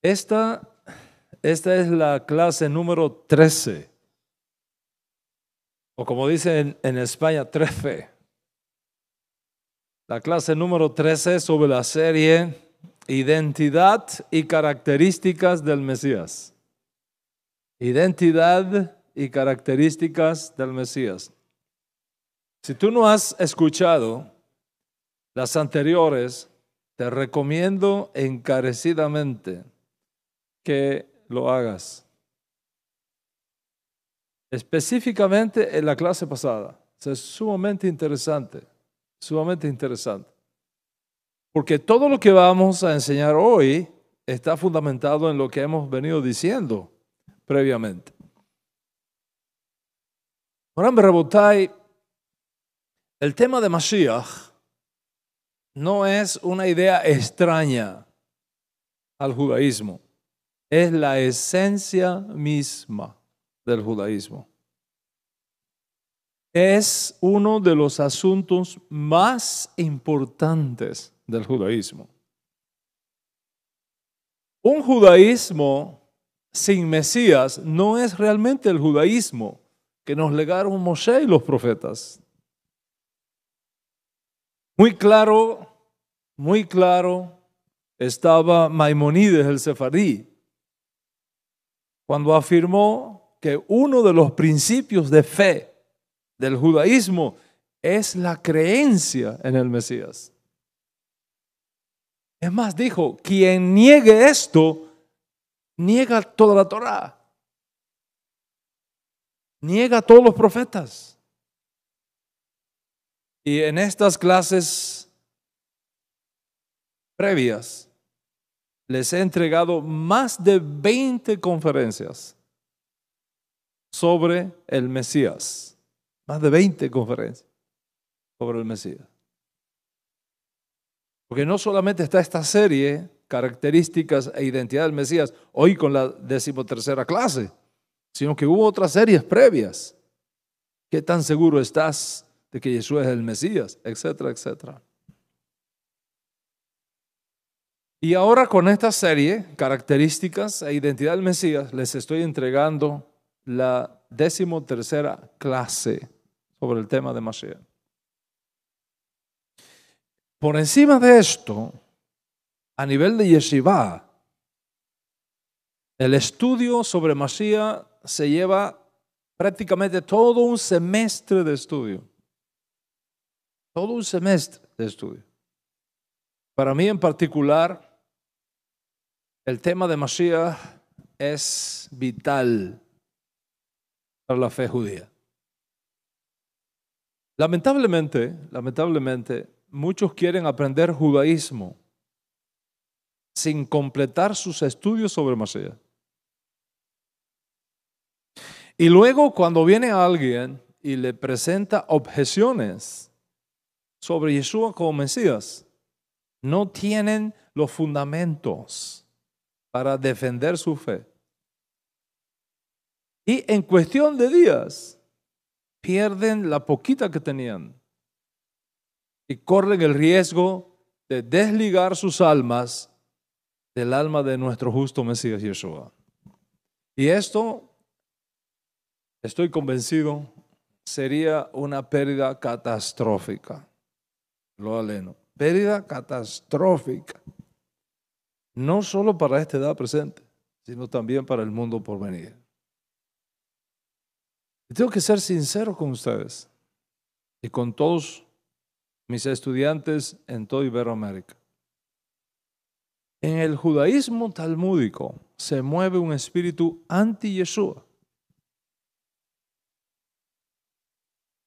Esta es la clase número 13, o como dicen en España, 13. La clase número 13 sobre la serie Identidad y características del Mesías. Identidad y características del Mesías. Si tú no has escuchado las anteriores, te recomiendo encarecidamente que lo hagas. Específicamente en la clase pasada. Es sumamente interesante, sumamente interesante. Porque todo lo que vamos a enseñar hoy está fundamentado en lo que hemos venido diciendo previamente. Moran Berrabotai, el tema de Mashiach no es una idea extraña al judaísmo. Es la esencia misma del judaísmo. Es uno de los asuntos más importantes del judaísmo. Un judaísmo sin Mesías no es realmente el judaísmo que nos legaron Moshe y los profetas. Muy claro estaba Maimónides el Sefardí cuando afirmó que uno de los principios de fe del judaísmo es la creencia en el Mesías. Es más, dijo, quien niegue esto, niega toda la Torá, niega a todos los profetas. Y en estas clases previas les he entregado más de 20 conferencias sobre el Mesías. Más de 20 conferencias sobre el Mesías. Porque no solamente está esta serie, características e identidad del Mesías, hoy con la 13ª clase, sino que hubo otras series previas. ¿Qué tan seguro estás de que Yeshua es el Mesías? Etcétera, etcétera. Y ahora con esta serie, características e identidad del Mesías, les estoy entregando la 13ª clase sobre el tema de Mashiach. Por encima de esto, a nivel de Yeshiva, el estudio sobre Mashiach se lleva prácticamente todo un semestre de estudio. Todo un semestre de estudio. Para mí en particular, el tema de Mashiach es vital para la fe judía. Lamentablemente, muchos quieren aprender judaísmo sin completar sus estudios sobre Mashiach. Y luego cuando viene alguien y le presenta objeciones sobre Yeshua como Mesías, no tienen los fundamentos para defender su fe. Y en cuestión de días, pierden la poquita que tenían y corren el riesgo de desligar sus almas del alma de nuestro justo Mesías Yeshua. Y esto, estoy convencido, sería una pérdida catastrófica. Lo aleno. Pérdida catastrófica. No solo para esta edad presente, sino también para el mundo por venir. Y tengo que ser sincero con ustedes y con todos mis estudiantes en toda Iberoamérica. En el judaísmo talmúdico se mueve un espíritu anti-Yeshua.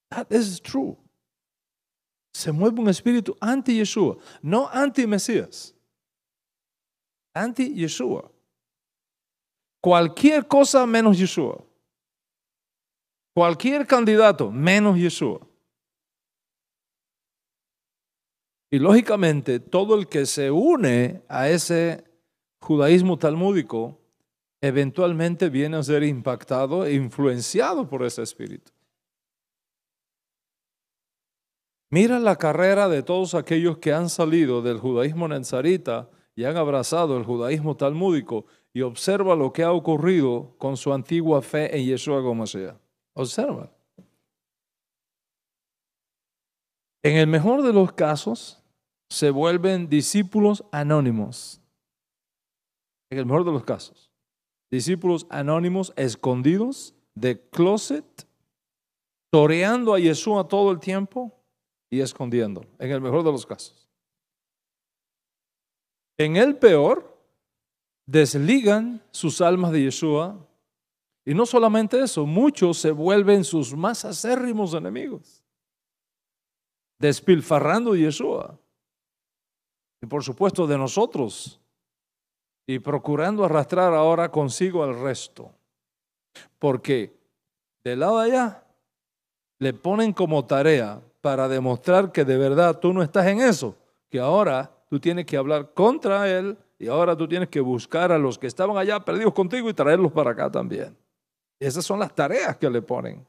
That is true. Se mueve un espíritu anti-Yeshua, no anti-Mesías. Anti-Yeshua. Cualquier cosa menos Yeshua. Cualquier candidato menos Yeshua. Y lógicamente todo el que se une a ese judaísmo talmúdico eventualmente viene a ser impactado e influenciado por ese espíritu. Mira la carrera de todos aquellos que han salido del judaísmo nazarita y han abrazado el judaísmo talmúdico y observa lo que ha ocurrido con su antigua fe en Yeshua como Mesías. Observa. En el mejor de los casos, se vuelven discípulos anónimos. En el mejor de los casos. Discípulos anónimos, escondidos, de closet, toreando a Yeshua todo el tiempo y escondiéndolo. En el mejor de los casos. En el peor, desligan sus almas de Yeshua. Y no solamente eso, muchos se vuelven sus más acérrimos enemigos. Despilfarrando a Yeshua. Y por supuesto de nosotros. Y procurando arrastrar ahora consigo al resto. Porque del lado de allá le ponen como tarea para demostrar que de verdad tú no estás en eso. Que ahora tú tienes que hablar contra él y ahora tú tienes que buscar a los que estaban allá perdidos contigo y traerlos para acá también. Esas son las tareas que le ponen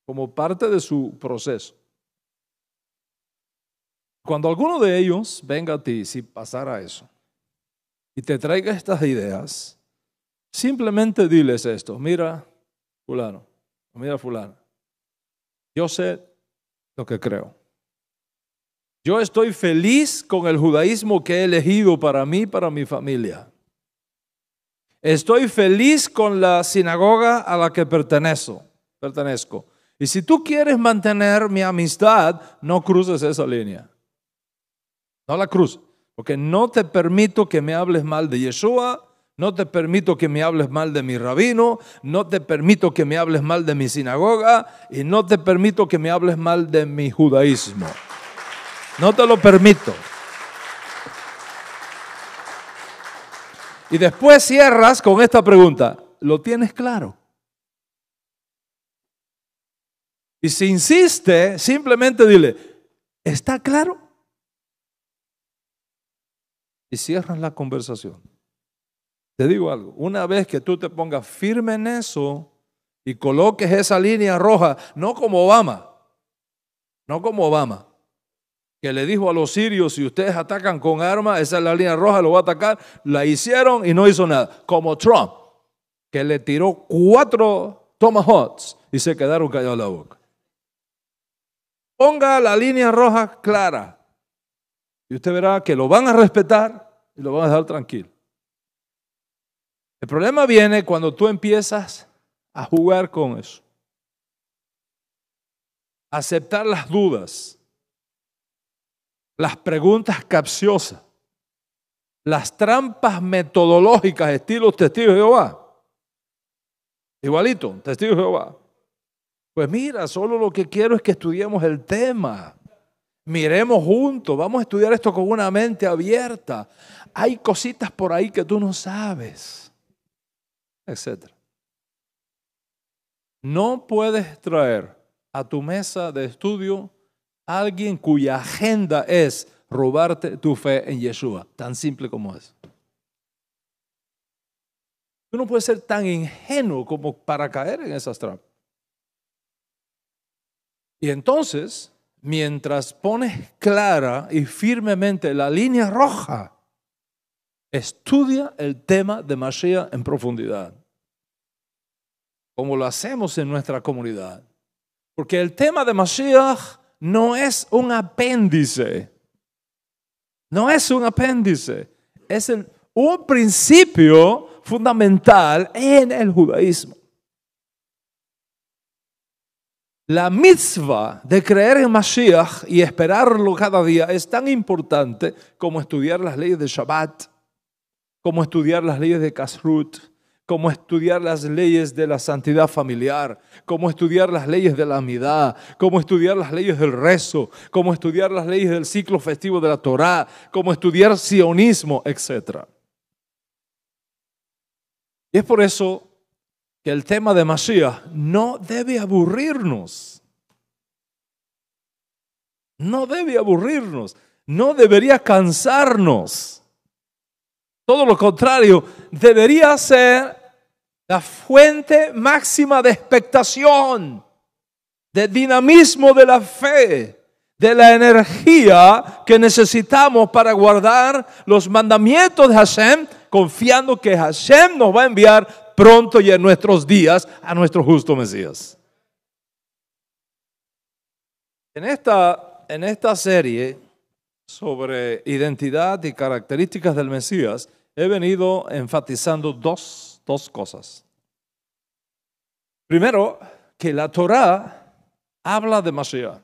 como parte de su proceso. Cuando alguno de ellos venga a ti, si pasara eso, y te traiga estas ideas, simplemente diles esto: mira, fulano, mira, fulana, yo sé lo que creo. Yo estoy feliz con el judaísmo que he elegido para mí, para mi familia. Estoy feliz con la sinagoga a la que pertenezco. Y si tú quieres mantener mi amistad, no cruces esa línea. No la cruces, porque no te permito que me hables mal de Yeshua, no te permito que me hables mal de mi rabino, no te permito que me hables mal de mi sinagoga y no te permito que me hables mal de mi judaísmo. No te lo permito. Y después cierras con esta pregunta: ¿lo tienes claro? Y si insiste, simplemente dile: ¿está claro? Y cierras la conversación. Te digo algo: una vez que tú te pongas firme en eso y coloques esa línea roja, no como Obama, que le dijo a los sirios: si ustedes atacan con armas, esa es la línea roja, lo voy a atacar. La hicieron y no hizo nada. Como Trump, que le tiró 4 tomahawks y se quedaron callados la boca. Ponga la línea roja clara y usted verá que lo van a respetar y lo van a dejar tranquilo. El problema viene cuando tú empiezas a jugar con eso, a aceptar las dudas, las preguntas capciosas, las trampas metodológicas estilo Testigo de Jehová. Igualito, Testigo de Jehová. Pues mira, solo lo que quiero es que estudiemos el tema. Miremos juntos, vamos a estudiar esto con una mente abierta. Hay cositas por ahí que tú no sabes, etc. No puedes traer a tu mesa de estudio a alguien cuya agenda es robarte tu fe en Yeshua. Tan simple como es. Tú no puedes ser tan ingenuo como para caer en esas trampas. Y entonces, mientras pones clara y firmemente la línea roja, estudia el tema de Mashiach en profundidad, como lo hacemos en nuestra comunidad. Porque el tema de Mashiach no es un apéndice. No es un apéndice. Es un principio fundamental en el judaísmo. La mitzvah de creer en Mashiach y esperarlo cada día es tan importante como estudiar las leyes de Shabbat, como estudiar las leyes de Kashrut, como estudiar las leyes de la santidad familiar, como estudiar las leyes de la amidad, como estudiar las leyes del rezo, como estudiar las leyes del ciclo festivo de la Torá, como estudiar sionismo, etc. Y es por eso que el tema de Mashiach no debe aburrirnos. No debe aburrirnos. No debería cansarnos. Todo lo contrario, debería ser la fuente máxima de expectación, de dinamismo de la fe, de la energía que necesitamos para guardar los mandamientos de Hashem, confiando que Hashem nos va a enviar pronto y en nuestros días a nuestro justo Mesías. En esta serie sobre identidad y características del Mesías, he venido enfatizando dos cosas. Primero, que la Torá habla de Mashiach,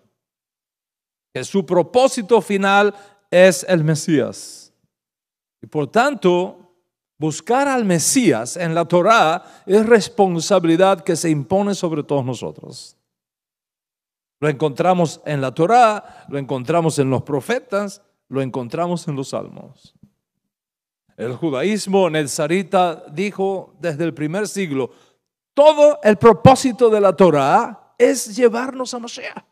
que su propósito final es el Mesías. Y por tanto, buscar al Mesías en la Torá es responsabilidad que se impone sobre todos nosotros. Lo encontramos en la Torá, lo encontramos en los profetas, lo encontramos en los salmos. El judaísmo nezarita dijo desde el primer siglo, todo el propósito de la Torá es llevarnos a Mashiach.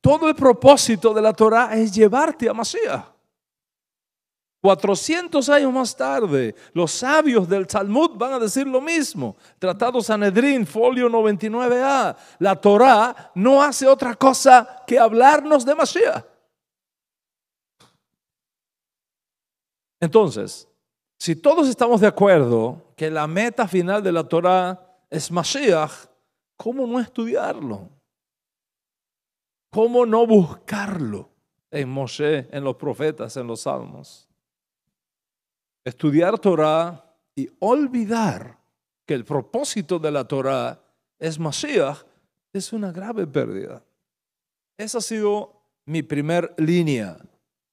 Todo el propósito de la Torá es llevarte a Mashiach. 400 años más tarde, los sabios del Talmud van a decir lo mismo. Tratado Sanedrín, folio 99a. La Torá no hace otra cosa que hablarnos de Mashiach. Entonces, si todos estamos de acuerdo que la meta final de la Torá es Mashiach, ¿cómo no estudiarlo? ¿Cómo no buscarlo en Moshe, en los profetas, en los salmos? Estudiar Torá y olvidar que el propósito de la Torá es Mashiach es una grave pérdida. Esa ha sido mi primer línea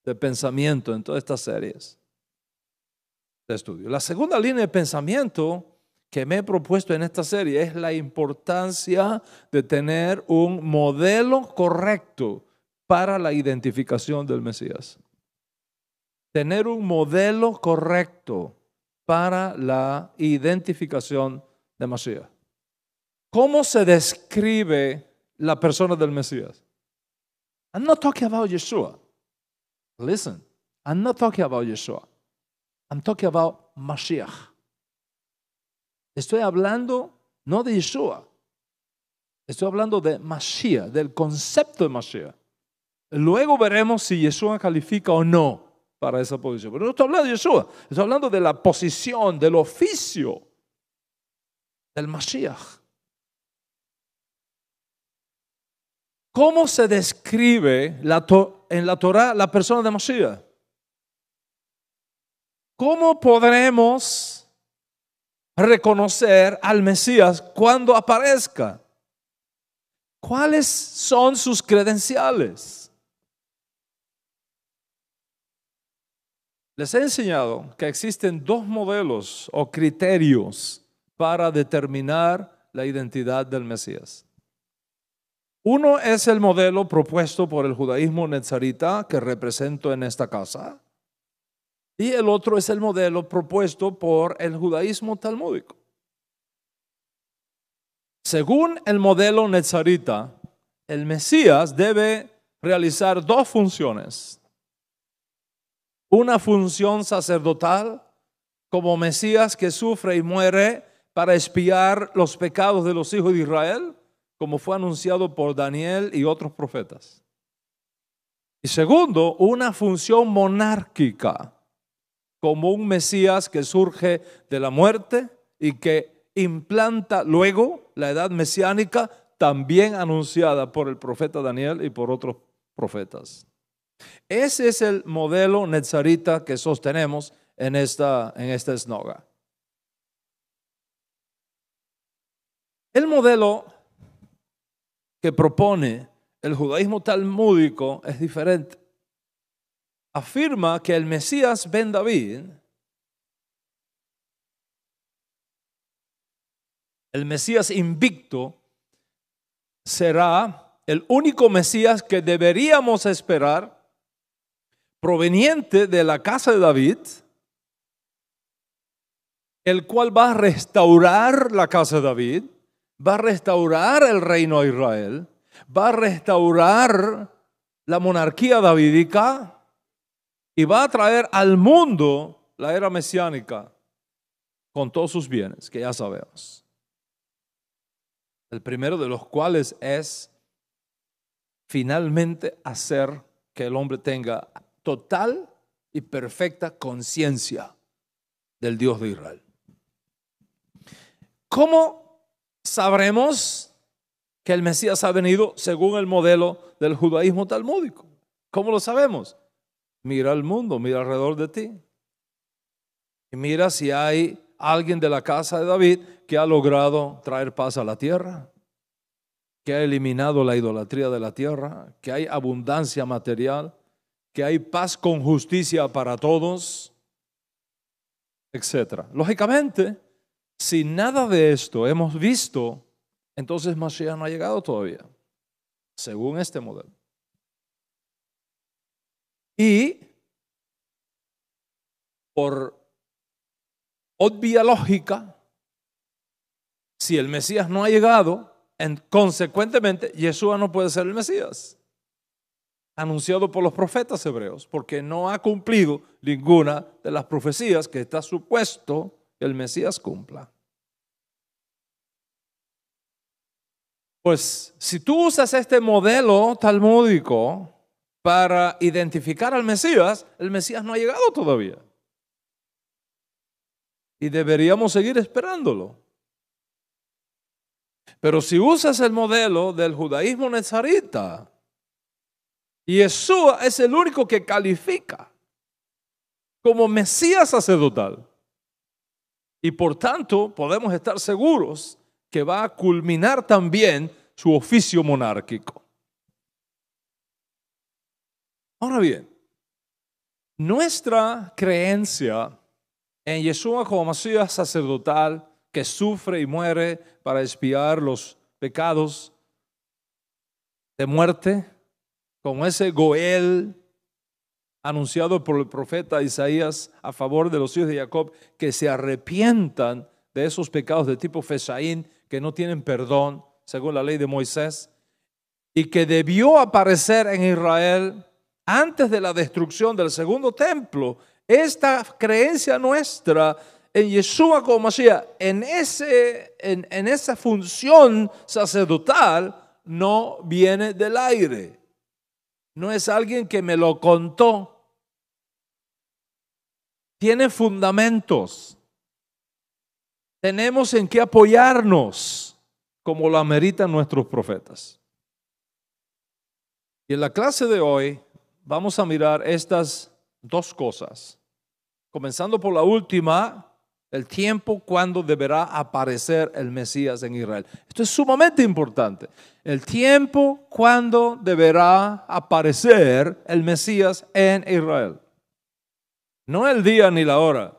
de pensamiento en todas estas series de estudio. La segunda línea de pensamiento que me he propuesto en esta serie es la importancia de tener un modelo correcto para la identificación del Mesías. Tener un modelo correcto para la identificación de Mashiach. ¿Cómo se describe la persona del Mesías? I'm not talking about Yeshua. Listen, I'm not talking about Yeshua. I'm talking about Mashiach. Estoy hablando no de Yeshua. Estoy hablando de Mashiach, del concepto de Mashiach. Luego veremos si Yeshua califica o no para esa posición. Pero no estoy hablando de Yeshua, estoy hablando de la posición, del oficio del Mashiach. ¿Cómo se describe en la Torá la persona de Mashiach? ¿Cómo podremos reconocer al Mesías cuando aparezca? ¿Cuáles son sus credenciales? Les he enseñado que existen dos modelos o criterios para determinar la identidad del Mesías. Uno es el modelo propuesto por el judaísmo nezarita que represento en esta casa. Y el otro es el modelo propuesto por el judaísmo talmúdico. Según el modelo nezarita, el Mesías debe realizar dos funciones. Una función sacerdotal como Mesías que sufre y muere para expiar los pecados de los hijos de Israel, como fue anunciado por Daniel y otros profetas. Y segundo, una función monárquica como un Mesías que surge de la muerte y que implanta luego la edad mesiánica también anunciada por el profeta Daniel y por otros profetas. Ese es el modelo nezarita que sostenemos en esta esnoga. El modelo que propone el judaísmo talmúdico es diferente. Afirma que el Mesías ben David, el Mesías invicto, será el único Mesías que deberíamos esperar, proveniente de la casa de David, el cual va a restaurar la casa de David, va a restaurar el reino de Israel, va a restaurar la monarquía davídica y va a traer al mundo la era mesiánica con todos sus bienes, que ya sabemos. El primero de los cuales es finalmente hacer que el hombre tenga total y perfecta conciencia del Dios de Israel. ¿Cómo sabremos que el Mesías ha venido según el modelo del judaísmo talmúdico? ¿Cómo lo sabemos? Mira al mundo, mira alrededor de ti. Y mira si hay alguien de la casa de David que ha logrado traer paz a la tierra, que ha eliminado la idolatría de la tierra, que hay abundancia material, que hay paz con justicia para todos, etc. Lógicamente, si nada de esto hemos visto, entonces Mashiach no ha llegado todavía, según este modelo. Y por obvia lógica, si el Mesías no ha llegado, consecuentemente Yeshua no puede ser el Mesías anunciado por los profetas hebreos, porque no ha cumplido ninguna de las profecías que está supuesto que el Mesías cumpla. Pues si tú usas este modelo talmúdico para identificar al Mesías, el Mesías no ha llegado todavía. Y deberíamos seguir esperándolo. Pero si usas el modelo del judaísmo nezarita, Yeshua es el único que califica como Mesías sacerdotal. Y por tanto podemos estar seguros que va a culminar también su oficio monárquico. Ahora bien, nuestra creencia en Yeshua como Mesías sacerdotal que sufre y muere para expiar los pecados de muerte, como ese Goel anunciado por el profeta Isaías a favor de los hijos de Jacob, que se arrepientan de esos pecados de tipo Feshaín, que no tienen perdón según la ley de Moisés, y que debió aparecer en Israel antes de la destrucción del segundo templo. Esta creencia nuestra en Yeshua como Mashiach, en esa función sacerdotal, no viene del aire. No es alguien que me lo contó. Tiene fundamentos. Tenemos en qué apoyarnos, como lo ameritan nuestros profetas. Y en la clase de hoy vamos a mirar estas dos cosas. Comenzando por la última, el tiempo cuando deberá aparecer el Mesías en Israel. Esto es sumamente importante. El tiempo cuando deberá aparecer el Mesías en Israel. No el día ni la hora,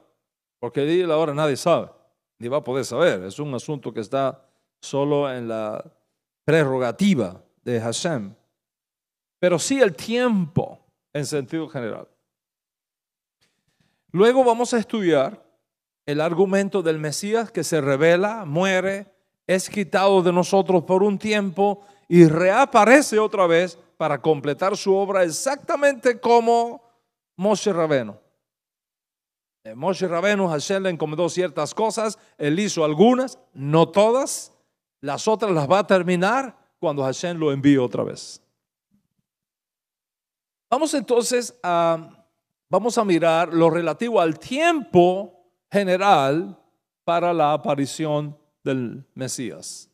porque el día y la hora nadie sabe, ni va a poder saber. Es un asunto que está solo en la prerrogativa de Hashem. Pero sí el tiempo en sentido general. Luego vamos a estudiar el argumento del Mesías que se revela, muere, es quitado de nosotros por un tiempo y reaparece otra vez para completar su obra exactamente como Moshe Rabenu. Moshe Rabenu, Hashem le encomendó ciertas cosas, él hizo algunas, no todas, las otras las va a terminar cuando Hashem lo envíe otra vez. Vamos entonces vamos a mirar lo relativo al tiempo general para la aparición del Mesías.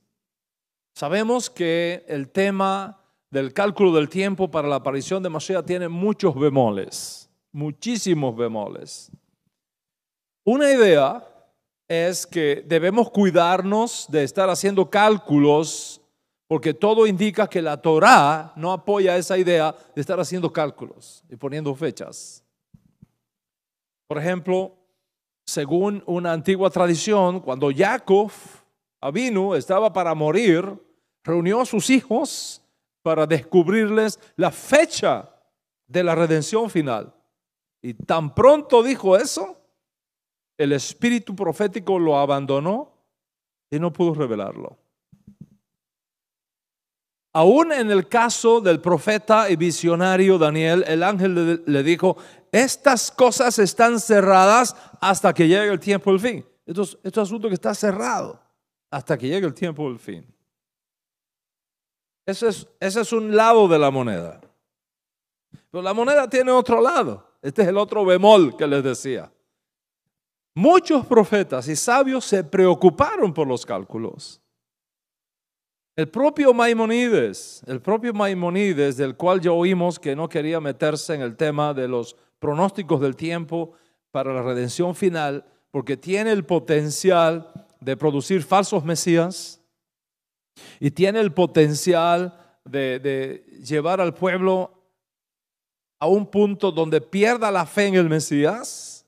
Sabemos que el tema del cálculo del tiempo para la aparición de Mashiach tiene muchos bemoles, muchísimos bemoles. Una idea es que debemos cuidarnos de estar haciendo cálculos, porque todo indica que la Torá no apoya esa idea de estar haciendo cálculos y poniendo fechas. Por ejemplo, según una antigua tradición, cuando Jacob Avinu estaba para morir, reunió a sus hijos para descubrirles la fecha de la redención final. Y tan pronto dijo eso, el espíritu profético lo abandonó y no pudo revelarlo. Aún en el caso del profeta y visionario Daniel, el ángel le dijo: estas cosas están cerradas hasta que llegue el tiempo del fin. Esto es asunto que está cerrado hasta que llegue el tiempo del fin. Ese es un lado de la moneda. Pero la moneda tiene otro lado. Este es el otro bemol que les decía. Muchos profetas y sabios se preocuparon por los cálculos. El propio Maimónides, del cual ya oímos que no quería meterse en el tema de los pronósticos del tiempo para la redención final, porque tiene el potencial de producir falsos mesías y tiene el potencial de llevar al pueblo a un punto donde pierda la fe en el Mesías.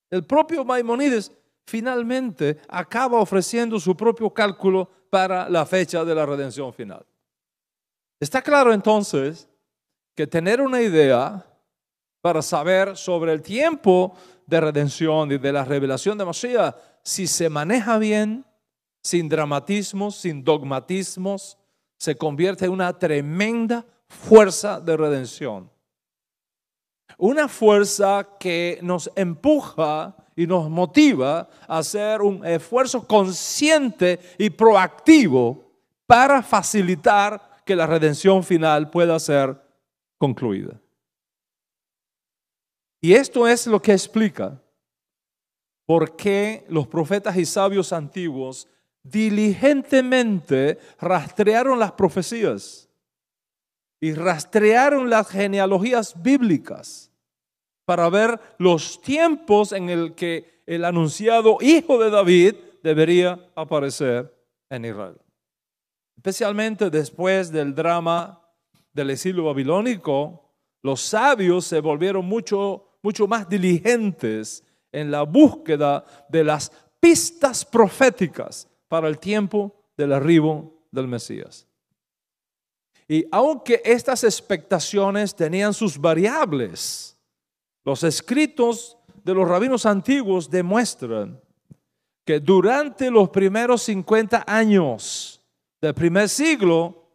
El propio Maimónides finalmente acaba ofreciendo su propio cálculo para la fecha de la redención final. Está claro entonces que tener una idea para saber sobre el tiempo de redención y de la revelación de Mashiach, si se maneja bien, sin dramatismos, sin dogmatismos, se convierte en una tremenda fuerza de redención. Una fuerza que nos empuja y nos motiva a hacer un esfuerzo consciente y proactivo para facilitar que la redención final pueda ser concluida. Y esto es lo que explica por qué los profetas y sabios antiguos diligentemente rastrearon las profecías y rastrearon las genealogías bíblicas para ver los tiempos en el que el anunciado hijo de David debería aparecer en Israel. Especialmente después del drama del exilio babilónico, los sabios se volvieron mucho más diligentes en la búsqueda de las pistas proféticas para el tiempo del arribo del Mesías. Y aunque estas expectaciones tenían sus variables, los escritos de los rabinos antiguos demuestran que durante los primeros 50 años del primer siglo,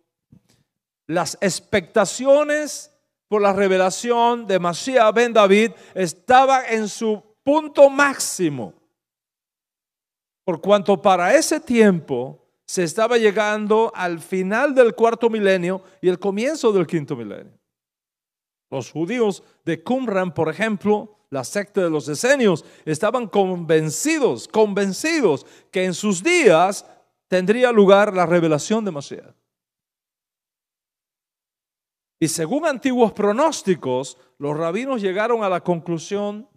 las expectaciones por la revelación de Mashiach ben David estaban en su punto máximo, por cuanto para ese tiempo se estaba llegando al final del cuarto milenio y el comienzo del quinto milenio. Los judíos de Qumran, por ejemplo, la secta de los esenios, estaban convencidos que en sus días tendría lugar la revelación de Mashiach. Y según antiguos pronósticos, los rabinos llegaron a la conclusión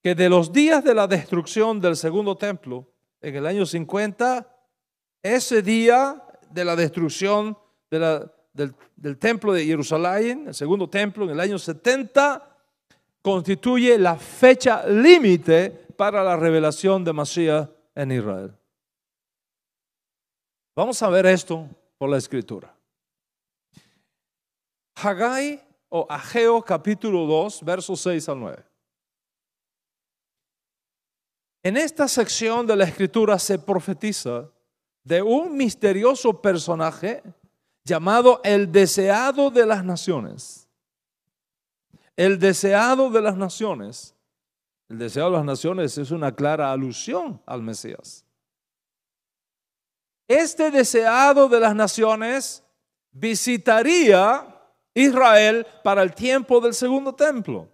que de los días de la destrucción del segundo templo, en el año 50, ese día de la destrucción del templo de Jerusalén, el segundo templo, en el año 70, constituye la fecha límite para la revelación de Mashiach en Israel. Vamos a ver esto por la Escritura. Hagai o Ageo capítulo 2, versos 6 al 9. En esta sección de la Escritura se profetiza de un misterioso personaje llamado el deseado de las naciones. El deseado de las naciones. El deseado de las naciones es una clara alusión al Mesías. Este deseado de las naciones visitaría Israel para el tiempo del segundo templo.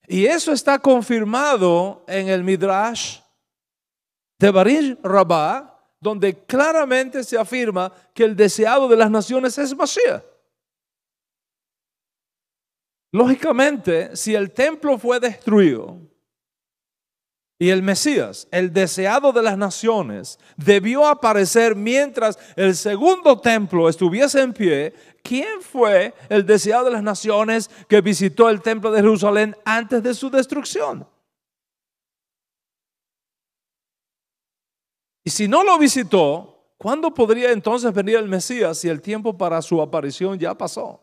Y eso está confirmado en el Midrash de Baruch Rabbah, donde claramente se afirma que el deseado de las naciones es Mashiach. Lógicamente, si el templo fue destruido y el Mesías, el deseado de las naciones, debió aparecer mientras el segundo templo estuviese en pie, ¿quién fue el deseado de las naciones que visitó el templo de Jerusalén antes de su destrucción? Y si no lo visitó, ¿cuándo podría entonces venir el Mesías si el tiempo para su aparición ya pasó?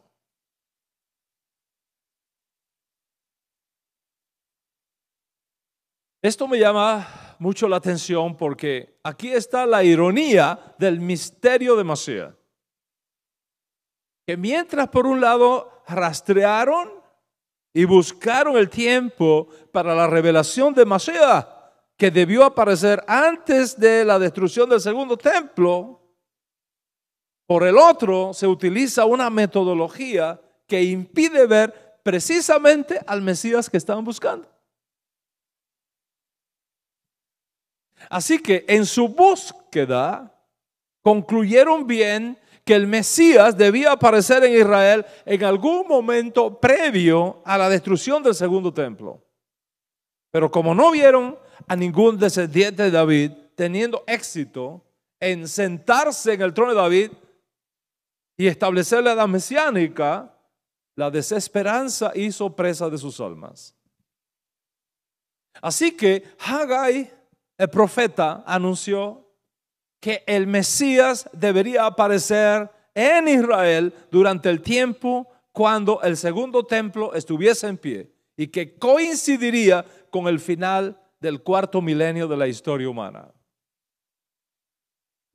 Esto me llama mucho la atención porque aquí está la ironía del misterio de Mashiach. Que mientras por un lado rastrearon y buscaron el tiempo para la revelación de Mashiach, que debió aparecer antes de la destrucción del segundo templo, Por el otro, se utiliza una metodología que impide ver precisamente al Mesías que estaban buscando. Así que en su búsqueda concluyeron bien que el Mesías debía aparecer en Israel en algún momento previo a la destrucción del segundo templo. Pero como no vieron a ningún descendiente de David teniendo éxito en sentarse en el trono de David y establecer la edad mesiánica, la desesperanza hizo presa de sus almas. Así que Haggai, el profeta, anunció que el Mesías debería aparecer en Israel durante el tiempo cuando el segundo templo estuviese en pie y que coincidiría con el final del cuarto milenio de la historia humana.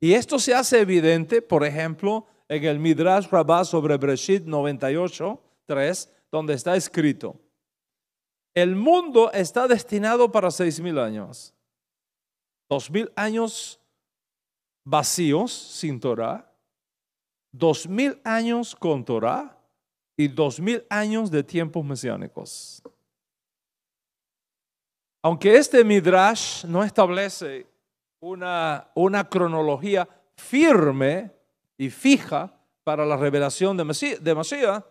Y esto se hace evidente, por ejemplo, en el Midrash Rabbah sobre Bereshit 98:3, donde está escrito: el mundo está destinado para 6,000 años. 2,000 años vacíos sin Torah, 2,000 años con Torah y 2,000 años de tiempos mesiánicos. Aunque este Midrash no establece una cronología firme y fija para la revelación de Mesías,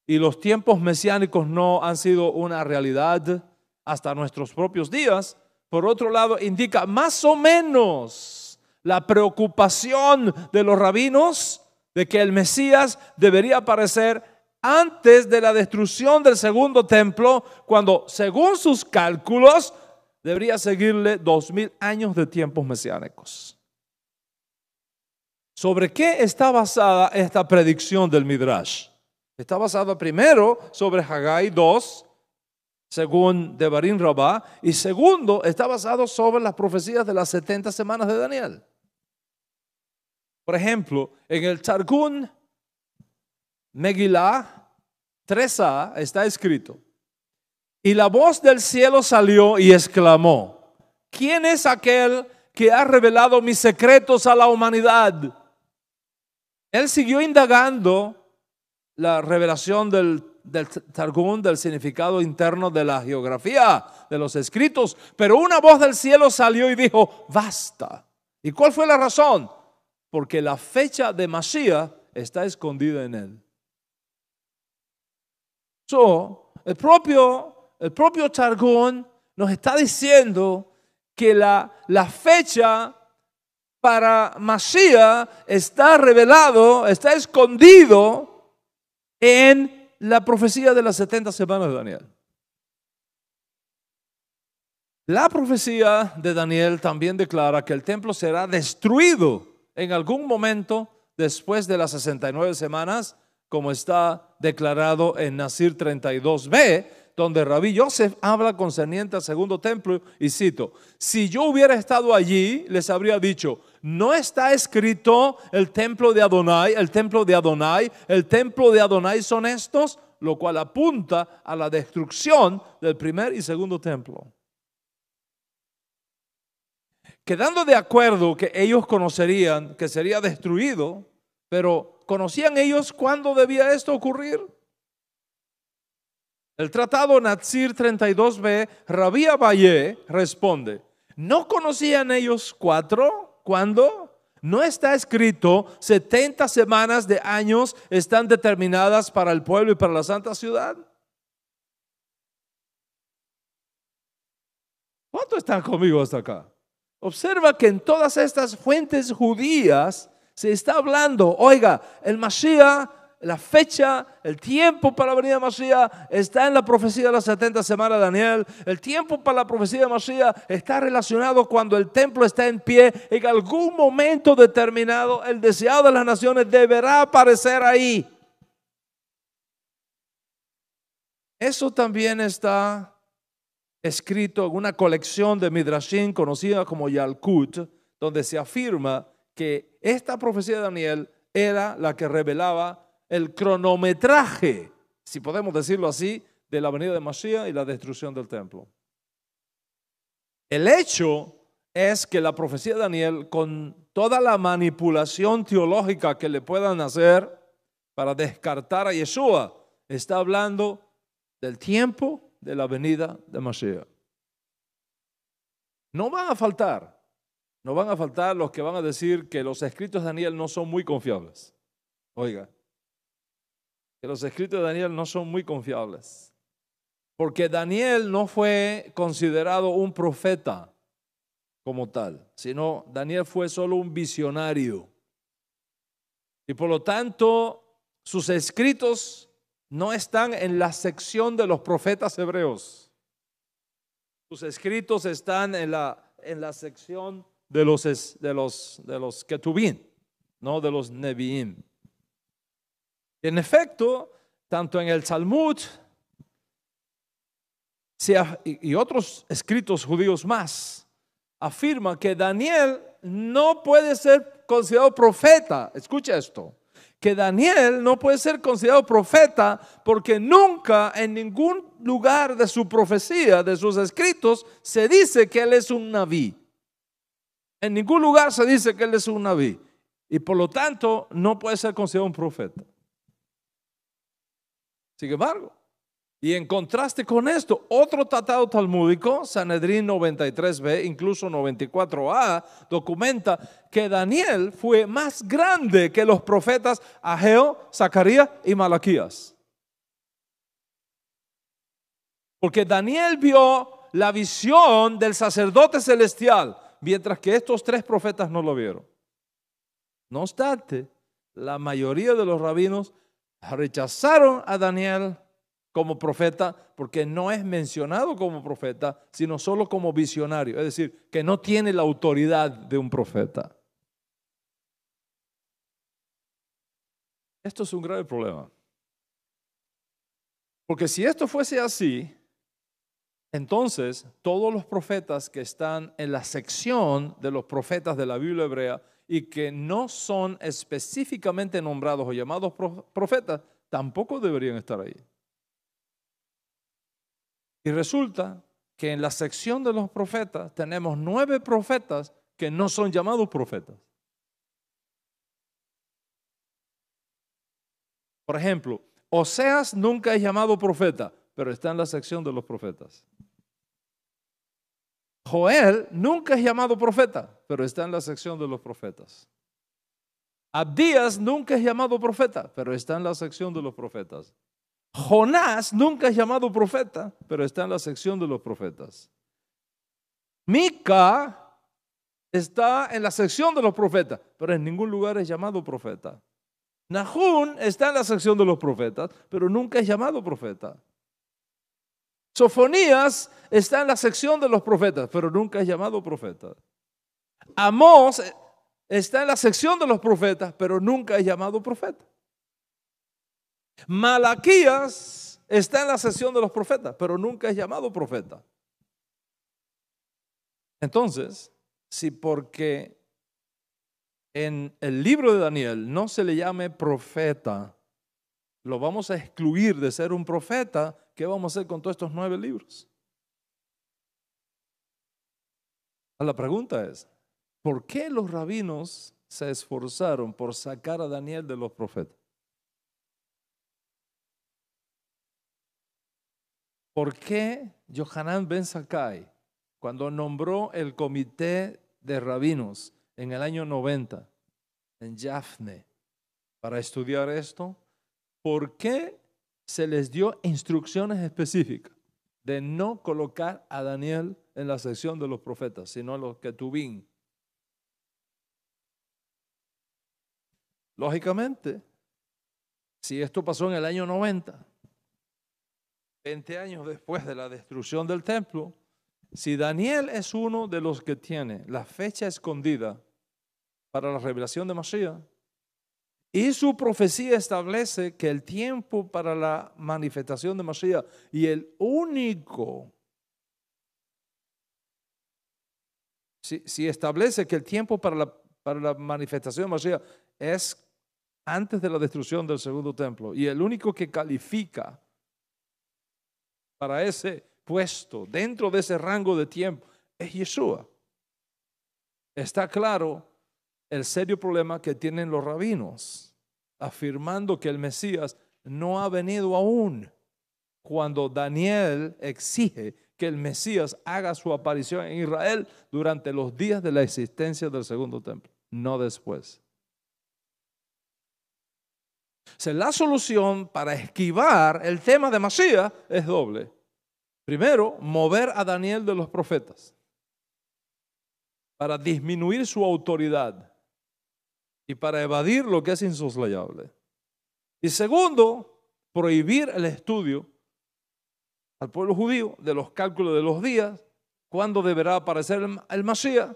y los tiempos mesiánicos no han sido una realidad hasta nuestros propios días, por otro lado indica más o menos la preocupación de los rabinos de que el Mesías debería aparecer antes de la destrucción del segundo templo, cuando según sus cálculos debería seguirle 2,000 años de tiempos mesiánicos. ¿Sobre qué está basada esta predicción del Midrash? Está basada primero sobre Haggai 2, según Devarim Rabbah, y segundo está basado sobre las profecías de las 70 semanas de Daniel. Por ejemplo, en el Targum Megillah 3a está escrito: y la voz del cielo salió y exclamó: ¿quién es aquel que ha revelado mis secretos a la humanidad? Él siguió indagando la revelación del Targum, del significado interno de la geografía, de los escritos, pero una voz del cielo salió y dijo: basta. ¿Y cuál fue la razón? Porque la fecha de Mashiach está escondida en él. El propio Targum nos está diciendo que la fecha para Mashiach está revelado, está escondido en la profecía de las 70 semanas de Daniel. La profecía de Daniel también declara que el templo será destruido en algún momento después de las 69 semanas, como está declarado en Nazir 32b, donde Rabí Yosef habla concerniente al segundo templo, y cito: si yo hubiera estado allí, les habría dicho, no está escrito el templo de Adonai, el templo de Adonai, el templo de Adonai son estos, lo cual apunta a la destrucción del primer y segundo templo. Quedando de acuerdo que ellos conocerían que sería destruido, pero ¿conocían ellos cuándo debía esto ocurrir? El tratado Nazir 32b, Rabí Abayé responde: ¿no conocían ellos cuándo? ¿No está escrito 70 semanas de años están determinadas para el pueblo y para la santa ciudad? ¿Cuántos están conmigo hasta acá? Observa que en todas estas fuentes judías se está hablando, oiga, el Mashiach, la fecha, el tiempo para la venida de Mashiach está en la profecía de las 70 semanas de Daniel. El tiempo para la profecía de Mashiach está relacionado cuando el templo está en pie. En algún momento determinado, el deseado de las naciones deberá aparecer ahí. Eso también está escrito en una colección de Midrashim conocida como Yalkut, donde se afirma que esta profecía de Daniel era la que revelaba el cronometraje, si podemos decirlo así, de la venida de Mashiach y la destrucción del templo. El hecho es que la profecía de Daniel, con toda la manipulación teológica que le puedan hacer para descartar a Yeshua, está hablando del tiempo de la venida de Mashiach. No van a faltar los que van a decir que los escritos de Daniel no son muy confiables. Oiga, que los escritos de Daniel no son muy confiables. Porque Daniel no fue considerado un profeta como tal, sino Daniel fue solo un visionario. Y por lo tanto, sus escritos no están en la sección de los profetas hebreos. Sus escritos están en la sección de los ketubín, no de los neviim. En efecto, tanto en el Talmud y otros escritos judíos más, afirma que Daniel no puede ser considerado profeta. Escucha esto, que Daniel no puede ser considerado profeta porque nunca en ningún lugar de su profecía, de sus escritos, se dice que él es un nabí. En ningún lugar se dice que él es un nabí y por lo tanto no puede ser considerado un profeta. Sin embargo, y en contraste con esto, otro tratado talmúdico, Sanedrín 93b, incluso 94a, documenta que Daniel fue más grande que los profetas Ageo, Zacarías y Malaquías. Porque Daniel vio la visión del sacerdote celestial, mientras que estos tres profetas no lo vieron. No obstante, la mayoría de los rabinos rechazaron a Daniel como profeta porque no es mencionado como profeta, sino solo como visionario, es decir, que no tiene la autoridad de un profeta. Esto es un grave problema. Porque si esto fuese así, entonces todos los profetas que están en la sección de los profetas de la Biblia hebrea y que no son específicamente nombrados o llamados profetas, tampoco deberían estar ahí. Y resulta que en la sección de los profetas tenemos 9 profetas que no son llamados profetas. Por ejemplo, Oseas nunca es llamado profeta, pero está en la sección de los profetas. Joel nunca es llamado profeta, pero está en la sección de los profetas. Abdías nunca es llamado profeta, pero está en la sección de los profetas. Jonás nunca es llamado profeta, pero está en la sección de los profetas. Mica está en la sección de los profetas, pero en ningún lugar es llamado profeta. Nahum está en la sección de los profetas, pero nunca es llamado profeta. Sofonías está en la sección de los profetas, pero nunca es llamado profeta. Amós está en la sección de los profetas, pero nunca es llamado profeta. Malaquías está en la sección de los profetas, pero nunca es llamado profeta. Entonces, si porque en el libro de Daniel no se le llame profeta, lo vamos a excluir de ser un profeta, ¿qué vamos a hacer con todos estos 9 libros? La pregunta es, ¿por qué los rabinos se esforzaron por sacar a Daniel de los profetas? ¿Por qué Yohanan ben Zakkai, cuando nombró el comité de rabinos en el año 90 en Jafne para estudiar esto, por qué se les dio instrucciones específicas de no colocar a Daniel en la sección de los profetas, sino los ketubín? Lógicamente, si esto pasó en el año 90, 20 años después de la destrucción del templo, si Daniel es uno de los que tiene la fecha escondida para la revelación de Mashiach, y su profecía establece que el tiempo para la manifestación de Mashiach y el único, si establece que el tiempo para la manifestación de Mashiach es antes de la destrucción del segundo templo, y el único que califica para ese puesto, dentro de ese rango de tiempo, es Yeshua. está claro el serio problema que tienen los rabinos, afirmando que el Mesías no ha venido aún, cuando Daniel exige que el Mesías haga su aparición en Israel durante los días de la existencia del segundo templo, no después. O sea, la solución para esquivar el tema de Masías es doble. Primero, mover a Daniel de los profetas para disminuir su autoridad y para evadir lo que es insoslayable. Y segundo, prohibir el estudio al pueblo judío de los cálculos de los días, cuándo deberá aparecer el Masías,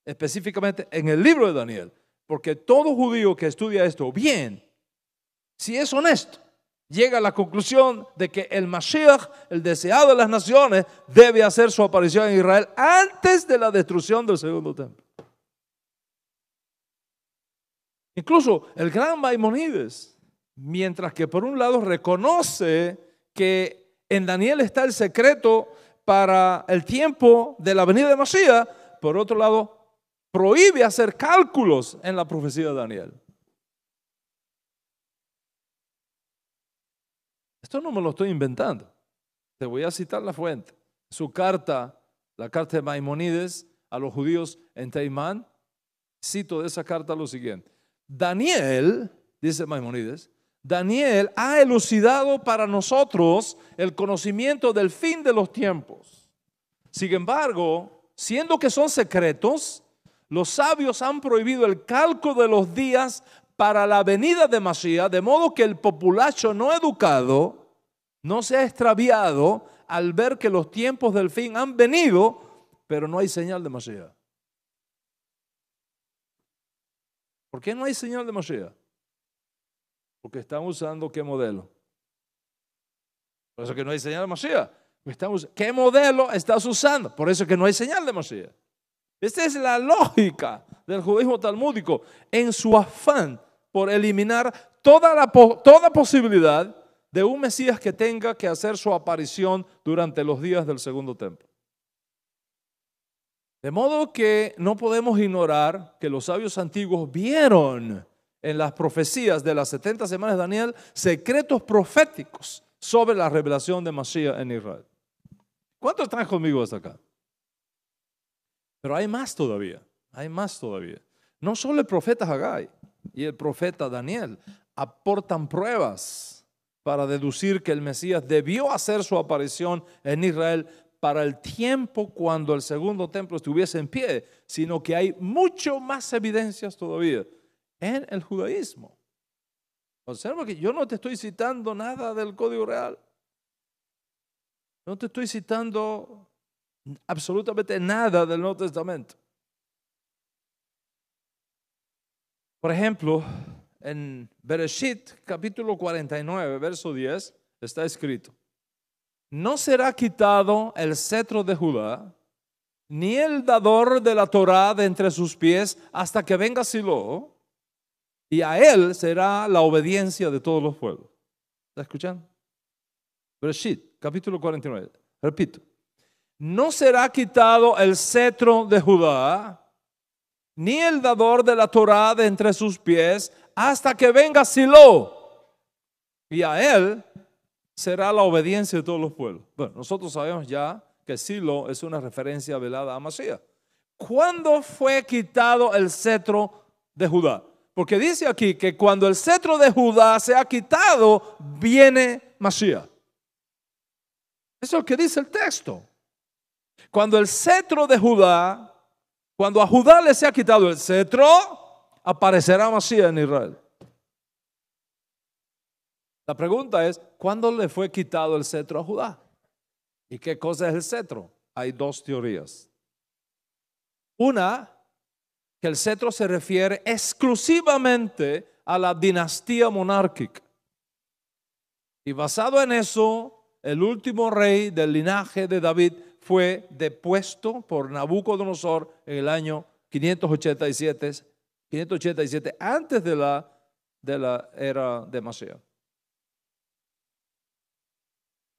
específicamente en el libro de Daniel. Porque todo judío que estudia esto bien, si es honesto, llega a la conclusión de que el Mashiach, el deseado de las naciones, debe hacer su aparición en Israel antes de la destrucción del segundo templo. Incluso el gran Maimonides, mientras que por un lado reconoce que en Daniel está el secreto para el tiempo de la venida de Masías, por otro lado prohíbe hacer cálculos en la profecía de Daniel. Esto no me lo estoy inventando. Te voy a citar la fuente. Su carta, la carta de Maimonides a los judíos en Teimán, cito de esa carta lo siguiente. Daniel, dice Maimonides, Daniel ha elucidado para nosotros el conocimiento del fin de los tiempos. Sin embargo, siendo que son secretos, los sabios han prohibido el cálculo de los días para la venida de Masías, de modo que el populacho no educado no se ha extraviado al ver que los tiempos del fin han venido, pero no hay señal de Masías. ¿Por qué no hay señal de Masías? Porque están usando ¿qué modelo? Por eso que no hay señal de Masías. ¿Qué modelo estás usando? Por eso que no hay señal de Masías. Esta es la lógica del judaísmo talmúdico en su afán por eliminar toda posibilidad de un Mesías que tenga que hacer su aparición durante los días del segundo templo. De modo que no podemos ignorar que los sabios antiguos vieron en las profecías de las 70 semanas de Daniel secretos proféticos sobre la revelación de Masías en Israel. ¿Cuántos están conmigo hasta acá? Pero hay más todavía, hay más todavía. No solo el profeta Hagai y el profeta Daniel aportan pruebas para deducir que el Mesías debió hacer su aparición en Israel para el tiempo cuando el segundo templo estuviese en pie, sino que hay mucho más evidencias todavía en el judaísmo. Observa que yo no te estoy citando nada del Código Real. No te estoy citando absolutamente nada del Nuevo Testamento. Por ejemplo, en Bereshit, capítulo 49, verso 10, está escrito: no será quitado el cetro de Judá, ni el dador de la Torá de entre sus pies, hasta que venga Silo, y a él será la obediencia de todos los pueblos. ¿Está escuchando? Bereshit, capítulo 49. Repito. No será quitado el cetro de Judá, ni el dador de la Torá de entre sus pies, hasta que venga Silo, y a él será la obediencia de todos los pueblos. Bueno, nosotros sabemos ya que Silo es una referencia velada a Masías. ¿Cuándo fue quitado el cetro de Judá? Porque dice aquí que cuando el cetro de Judá se ha quitado, viene Masías. Eso es lo que dice el texto. Cuando el cetro de Judá, cuando a Judá le sea quitado el cetro, aparecerá Masías en Israel. La pregunta es, ¿cuándo le fue quitado el cetro a Judá? ¿Y qué cosa es el cetro? Hay dos teorías. Una, que el cetro se refiere exclusivamente a la dinastía monárquica. Y basado en eso, el último rey del linaje de David fue depuesto por Nabucodonosor en el año 587 antes de la era de Masías.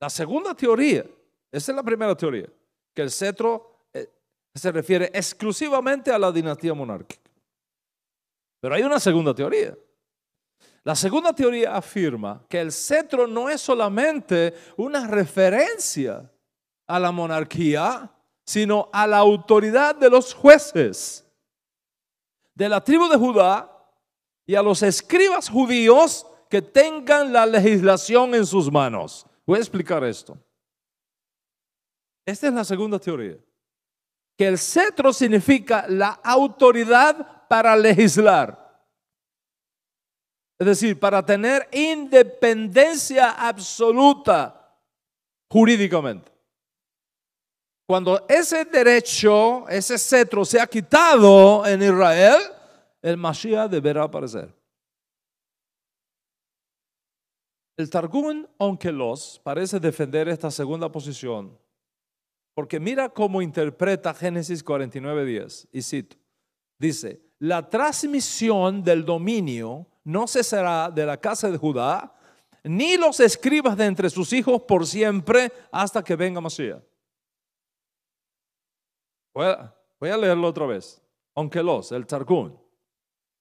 La segunda teoría, esa es la primera teoría, que el cetro Se refiere exclusivamente a la dinastía monárquica. Pero hay una segunda teoría. La segunda teoría afirma que el cetro no es solamente una referencia a la monarquía, sino a la autoridad de los jueces de la tribu de Judá y a los escribas judíos que tengan la legislación en sus manos. Voy a explicar esto. Esta es la segunda teoría. Que el cetro significa la autoridad para legislar. Es decir, para tener independencia absoluta jurídicamente. Cuando ese derecho, ese cetro se ha quitado en Israel, el Mashiach deberá aparecer. El Targum Onkelos parece defender esta segunda posición, porque mira cómo interpreta Génesis 49:10, y cito, dice, la transmisión del dominio no cesará de la casa de Judá, ni los escribas de entre sus hijos por siempre hasta que venga Mashiach. Voy a leerlo otra vez. Onkelos, el Targum.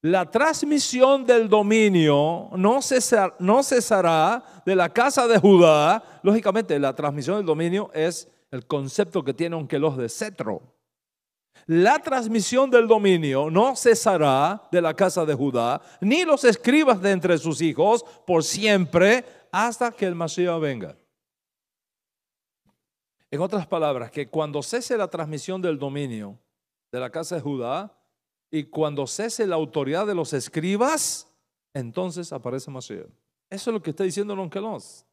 La transmisión del dominio no cesará de la casa de Judá. Lógicamente, la transmisión del dominio es el concepto que tiene Onkelos de cetro. La transmisión del dominio no cesará de la casa de Judá, ni los escribas de entre sus hijos por siempre hasta que el Mashiach venga. En otras palabras, que cuando cese la transmisión del dominio de la casa de Judá y cuando cese la autoridad de los escribas, entonces aparece Mashiach. Eso es lo que está diciendo Onkelos.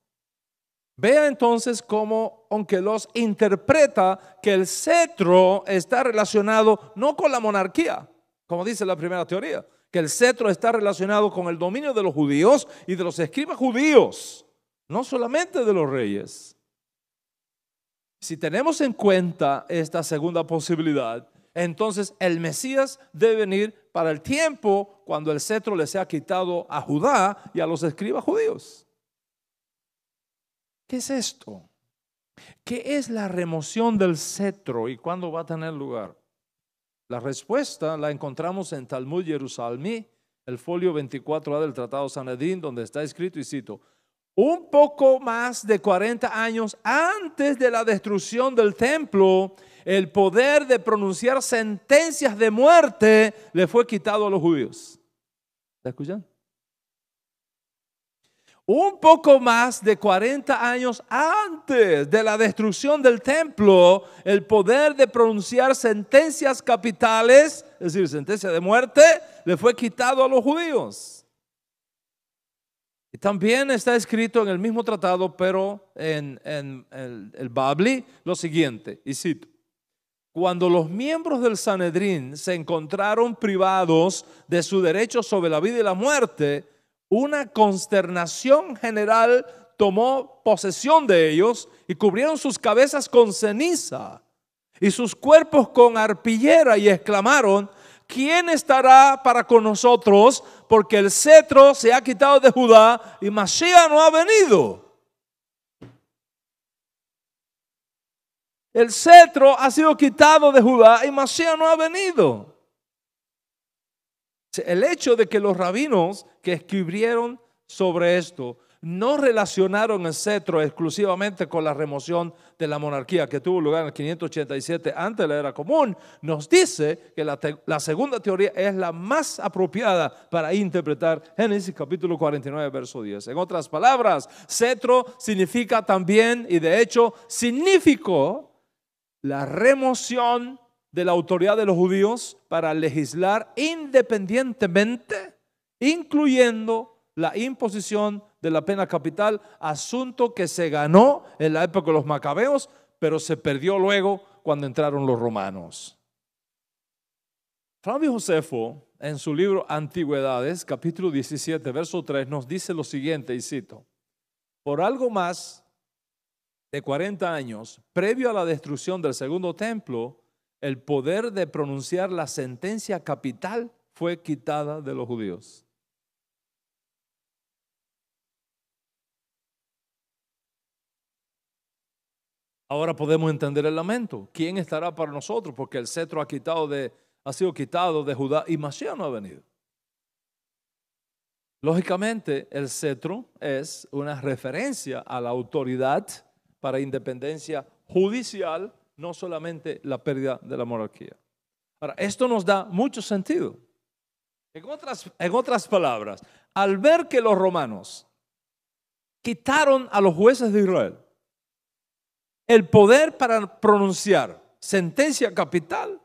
Vea entonces cómo Onkelos interpreta que el cetro está relacionado no con la monarquía, como dice la primera teoría, que el cetro está relacionado con el dominio de los judíos y de los escribas judíos, no solamente de los reyes. Si tenemos en cuenta esta segunda posibilidad, entonces el Mesías debe venir para el tiempo cuando el cetro le sea quitado a Judá y a los escribas judíos. ¿Qué es esto? ¿Qué es la remoción del cetro y cuándo va a tener lugar? La respuesta la encontramos en Talmud Jerusalmí, el folio 24a del Tratado Sanedrín, donde está escrito, y cito, un poco más de 40 años antes de la destrucción del templo, el poder de pronunciar sentencias de muerte le fue quitado a los judíos. ¿Está escuchando? Un poco más de 40 años antes de la destrucción del templo, el poder de pronunciar sentencias capitales, es decir, sentencia de muerte, le fue quitado a los judíos. Y también está escrito en el mismo tratado, pero en el Babli, lo siguiente, y cito, cuando los miembros del Sanedrín se encontraron privados de su derecho sobre la vida y la muerte, una consternación general tomó posesión de ellos y cubrieron sus cabezas con ceniza y sus cuerpos con arpillera y exclamaron, ¿quién estará para con nosotros? Porque el cetro se ha quitado de Judá y Mashiach no ha venido. El cetro ha sido quitado de Judá y Mashiach no ha venido. El hecho de que los rabinos que escribieron sobre esto no relacionaron el cetro exclusivamente con la remoción de la monarquía que tuvo lugar en el 587 antes de la era común, nos dice que la segunda teoría es la más apropiada para interpretar Génesis capítulo 49 verso 10. En otras palabras, cetro significa también, y de hecho significó, la remoción de la autoridad de los judíos para legislar independientemente, incluyendo la imposición de la pena capital, asunto que se ganó en la época de los macabeos, pero se perdió luego cuando entraron los romanos. Flavio Josefo, en su libro Antigüedades, capítulo 17, verso 3, nos dice lo siguiente, y cito, por algo más de 40 años, previo a la destrucción del segundo templo, el poder de pronunciar la sentencia capital fue quitada de los judíos. Ahora podemos entender el lamento. ¿Quién estará para nosotros? Porque el cetro ha sido quitado de Judá y Mashiach no ha venido. Lógicamente, el cetro es una referencia a la autoridad para independencia judicial, no solamente la pérdida de la monarquía. Ahora, esto nos da mucho sentido. En otras palabras, al ver que los romanos quitaron a los jueces de Israel el poder para pronunciar sentencia capital,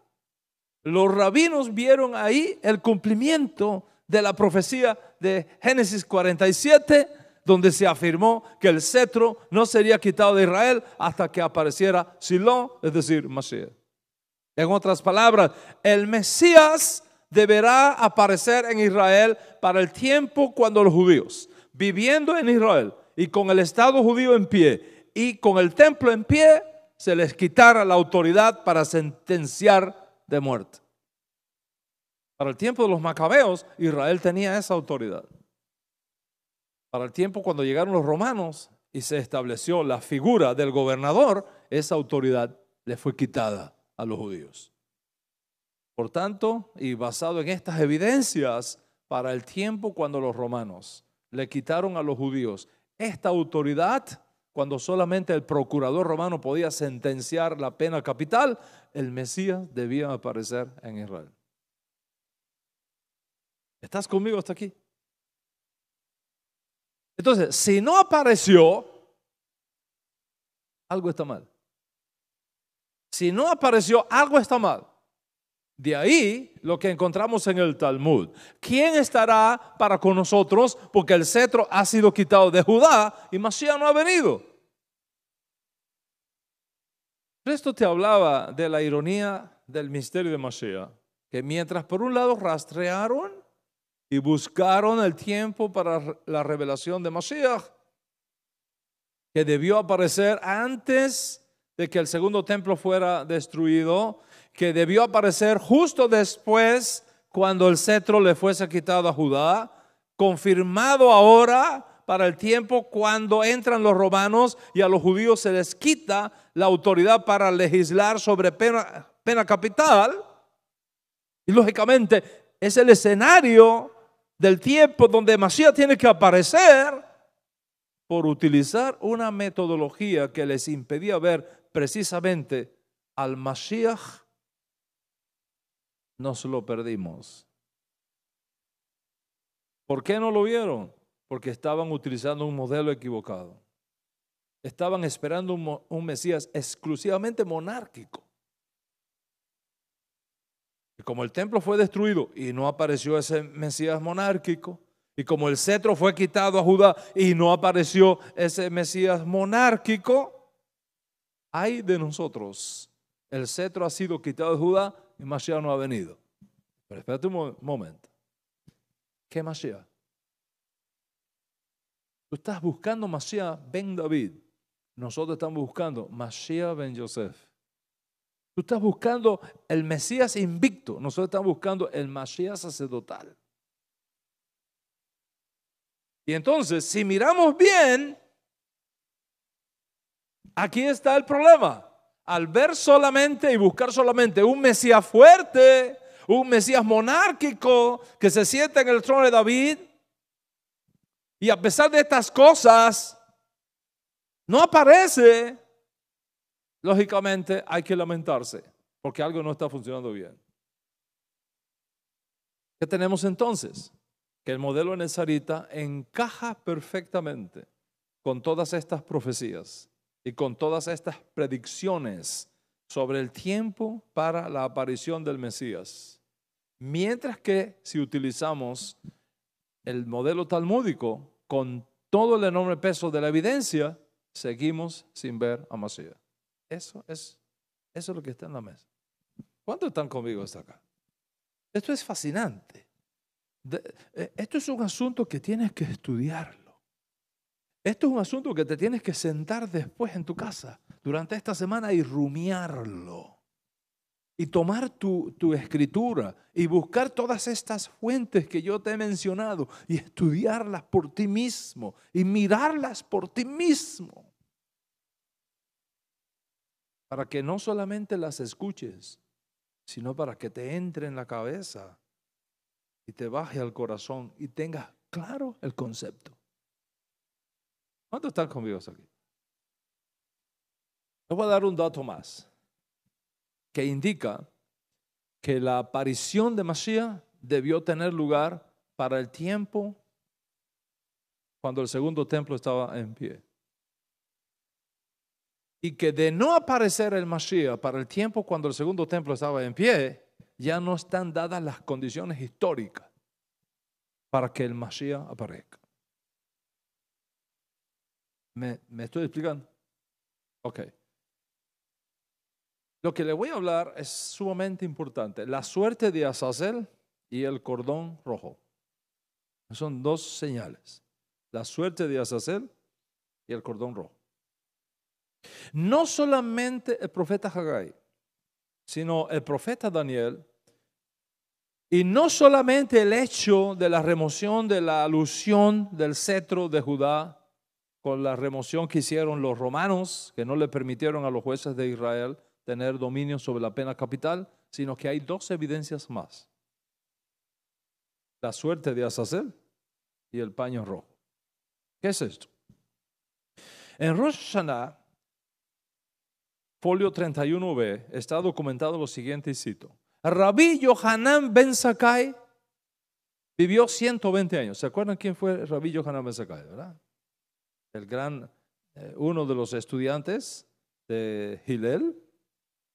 los rabinos vieron ahí el cumplimiento de la profecía de Génesis 47, donde se afirmó que el cetro no sería quitado de Israel hasta que apareciera Silo, es decir, Mashiach. En otras palabras, el Mesías deberá aparecer en Israel para el tiempo cuando los judíos, viviendo en Israel y con el Estado judío en pie y con el templo en pie, se les quitara la autoridad para sentenciar de muerte. Para el tiempo de los macabeos, Israel tenía esa autoridad. Para el tiempo cuando llegaron los romanos y se estableció la figura del gobernador, esa autoridad le fue quitada a los judíos. Por tanto, y basado en estas evidencias, para el tiempo cuando los romanos le quitaron a los judíos esta autoridad, cuando solamente el procurador romano podía sentenciar la pena capital, el Mesías debía aparecer en Israel. ¿Estás conmigo hasta aquí? Entonces, si no apareció, algo está mal. Si no apareció, algo está mal. De ahí lo que encontramos en el Talmud. ¿Quién estará para con nosotros? Porque el cetro ha sido quitado de Judá y Mashiach no ha venido. Esto te hablaba de la ironía del misterio de Mashiach, que mientras por un lado rastrearon y buscaron el tiempo para la revelación de Mashiach, que debió aparecer antes de que el segundo templo fuera destruido, que debió aparecer justo después cuando el cetro le fuese quitado a Judá, confirmado ahora para el tiempo cuando entran los romanos y a los judíos se les quita la autoridad para legislar sobre pena capital. Y lógicamente es el escenario del tiempo donde Mashiach tiene que aparecer por utilizar una metodología que les impedía ver precisamente al Mashiach. Nos lo perdimos. ¿Por qué no lo vieron? Porque estaban utilizando un modelo equivocado. Estaban esperando un Mesías exclusivamente monárquico. Y como el templo fue destruido y no apareció ese Mesías monárquico, y como el cetro fue quitado a Judá y no apareció ese Mesías monárquico, ay de nosotros, el cetro ha sido quitado de Judá y Mashiach no ha venido. Pero espérate un momento. ¿Qué Mashiach? Tú estás buscando Mashiach ben David. Nosotros estamos buscando Mashiach ben Yosef. Tú estás buscando el Mesías invicto. Nosotros estamos buscando el Mashiach sacerdotal. Y entonces, si miramos bien, aquí está el problema. Al ver solamente y buscar solamente un Mesías fuerte, un Mesías monárquico que se sienta en el trono de David, y a pesar de estas cosas, no aparece, lógicamente hay que lamentarse, porque algo no está funcionando bien. ¿Qué tenemos entonces? Que el modelo nezarita encaja perfectamente con todas estas profecías y con todas estas predicciones sobre el tiempo para la aparición del Mesías. Mientras que si utilizamos el modelo talmúdico con todo el enorme peso de la evidencia, seguimos sin ver a Mashiach. Eso es lo que está en la mesa. ¿Cuántos están conmigo hasta acá? Esto es fascinante. Esto es un asunto que tienes que estudiarlo. Esto es un asunto que te tienes que sentar después en tu casa durante esta semana y rumiarlo. Y tomar tu escritura y buscar todas estas fuentes que yo te he mencionado y estudiarlas por ti mismo y mirarlas por ti mismo. para que no solamente las escuches, sino para que te entre en la cabeza y te baje al corazón y tengas claro el concepto. ¿Cuántos están conmigo aquí? Les voy a dar un dato más que indica que la aparición de Mashiach debió tener lugar para el tiempo cuando el segundo templo estaba en pie. Y que de no aparecer el Mashiach para el tiempo cuando el segundo templo estaba en pie, ya no están dadas las condiciones históricas para que el Mashiach aparezca. ¿Me estoy explicando? Ok. Lo que le voy a hablar es sumamente importante. La suerte de Azazel y el cordón rojo. Son dos señales. La suerte de Azazel y el cordón rojo. No solamente el profeta Hagai, sino el profeta Daniel, y no solamente el hecho de la remoción de la alusión del cetro de Judá, con la remoción que hicieron los romanos, que no le permitieron a los jueces de Israel tener dominio sobre la pena capital, sino que hay dos evidencias más. La suerte de Azazel y el paño rojo. ¿Qué es esto? En Rosh Hashanah, folio 31b, está documentado lo siguiente y cito. Rabí Yohanan ben Zakkai vivió 120 años. ¿Se acuerdan quién fue Rabí Yohanan ben Zakkai, verdad? El gran, uno de los estudiantes de Hillel,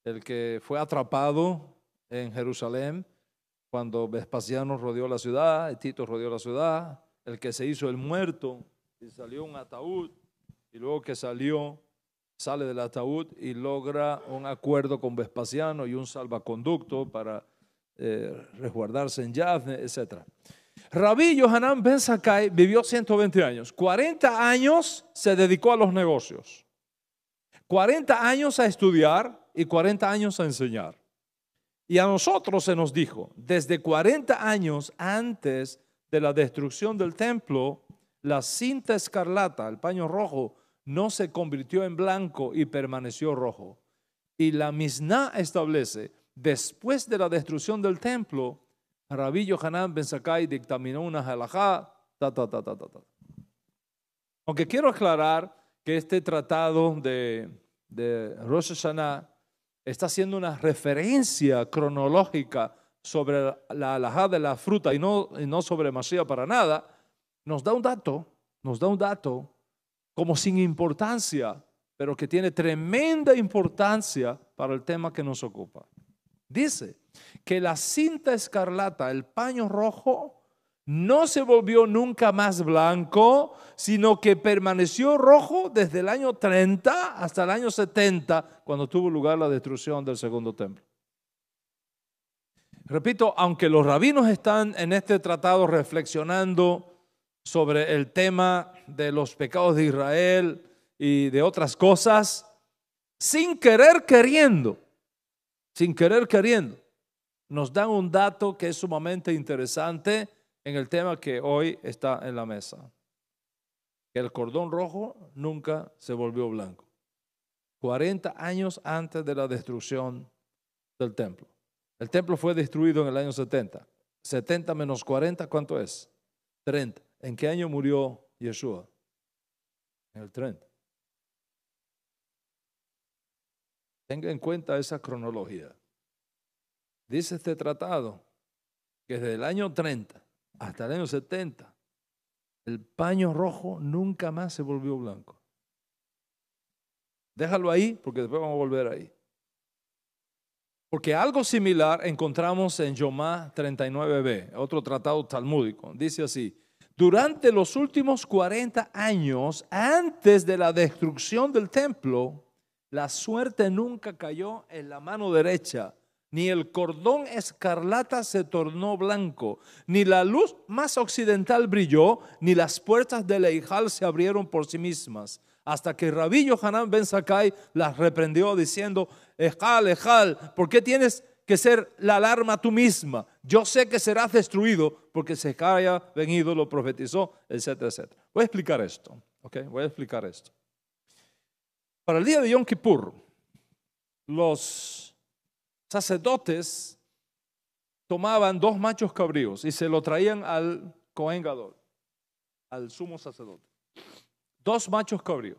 el que fue atrapado en Jerusalén cuando Vespasiano rodeó la ciudad, y Tito rodeó la ciudad, el que se hizo el muerto y salió un ataúd, y luego que sale del ataúd y logra un acuerdo con Vespasiano y un salvaconducto para resguardarse en Yavne, etc. Rabí Yohanan ben Zakkai vivió 120 años. 40 años se dedicó a los negocios. 40 años a estudiar y 40 años a enseñar. Y a nosotros se nos dijo, desde 40 años antes de la destrucción del templo, la cinta escarlata, el paño rojo, no se convirtió en blanco y permaneció rojo. Y la Misná establece, después de la destrucción del templo, Rabí Yohanan ben Zakkai dictaminó una halajá, Aunque quiero aclarar que este tratado de Rosh Hashanah está haciendo una referencia cronológica sobre la halajá de la fruta y no sobre Mashiach para nada, nos da un dato como sin importancia, pero que tiene tremenda importancia para el tema que nos ocupa. Dice que la cinta escarlata, el paño rojo, no se volvió nunca más blanco, sino que permaneció rojo desde el año 30 hasta el año 70, cuando tuvo lugar la destrucción del segundo templo. Repito, aunque los rabinos están en este tratado reflexionando sobre el tema de los pecados de Israel y de otras cosas, sin querer queriendo, nos dan un dato que es sumamente interesante en el tema que hoy está en la mesa. Que el cordón rojo nunca se volvió blanco. 40 años antes de la destrucción del templo. El templo fue destruido en el año 70. 70 menos 40, ¿cuánto es? 30. ¿En qué año murió Yeshua? En el 30. Tenga en cuenta esa cronología. Dice este tratado que desde el año 30 hasta el año 70, el paño rojo nunca más se volvió blanco. Déjalo ahí porque después vamos a volver ahí. Porque algo similar encontramos en Yomá 39b, otro tratado talmúdico. Dice así: durante los últimos 40 años, antes de la destrucción del templo, la suerte nunca cayó en la mano derecha, ni el cordón escarlata se tornó blanco, ni la luz más occidental brilló, ni las puertas del Eijal se abrieron por sí mismas, hasta que Rabí Yohanan ben Zakkai las reprendió diciendo: Ejal, ¿por qué tienes que ser la alarma tú misma? Yo sé que serás destruido porque Zakkai ha venido, lo profetizó, etcétera, etcétera. Voy a explicar esto, ¿ok? Voy a explicar esto. Para el día de Yom Kippur, los sacerdotes tomaban 2 machos cabríos y se lo traían al Cohen Gadol, al sumo sacerdote. 2 machos cabríos.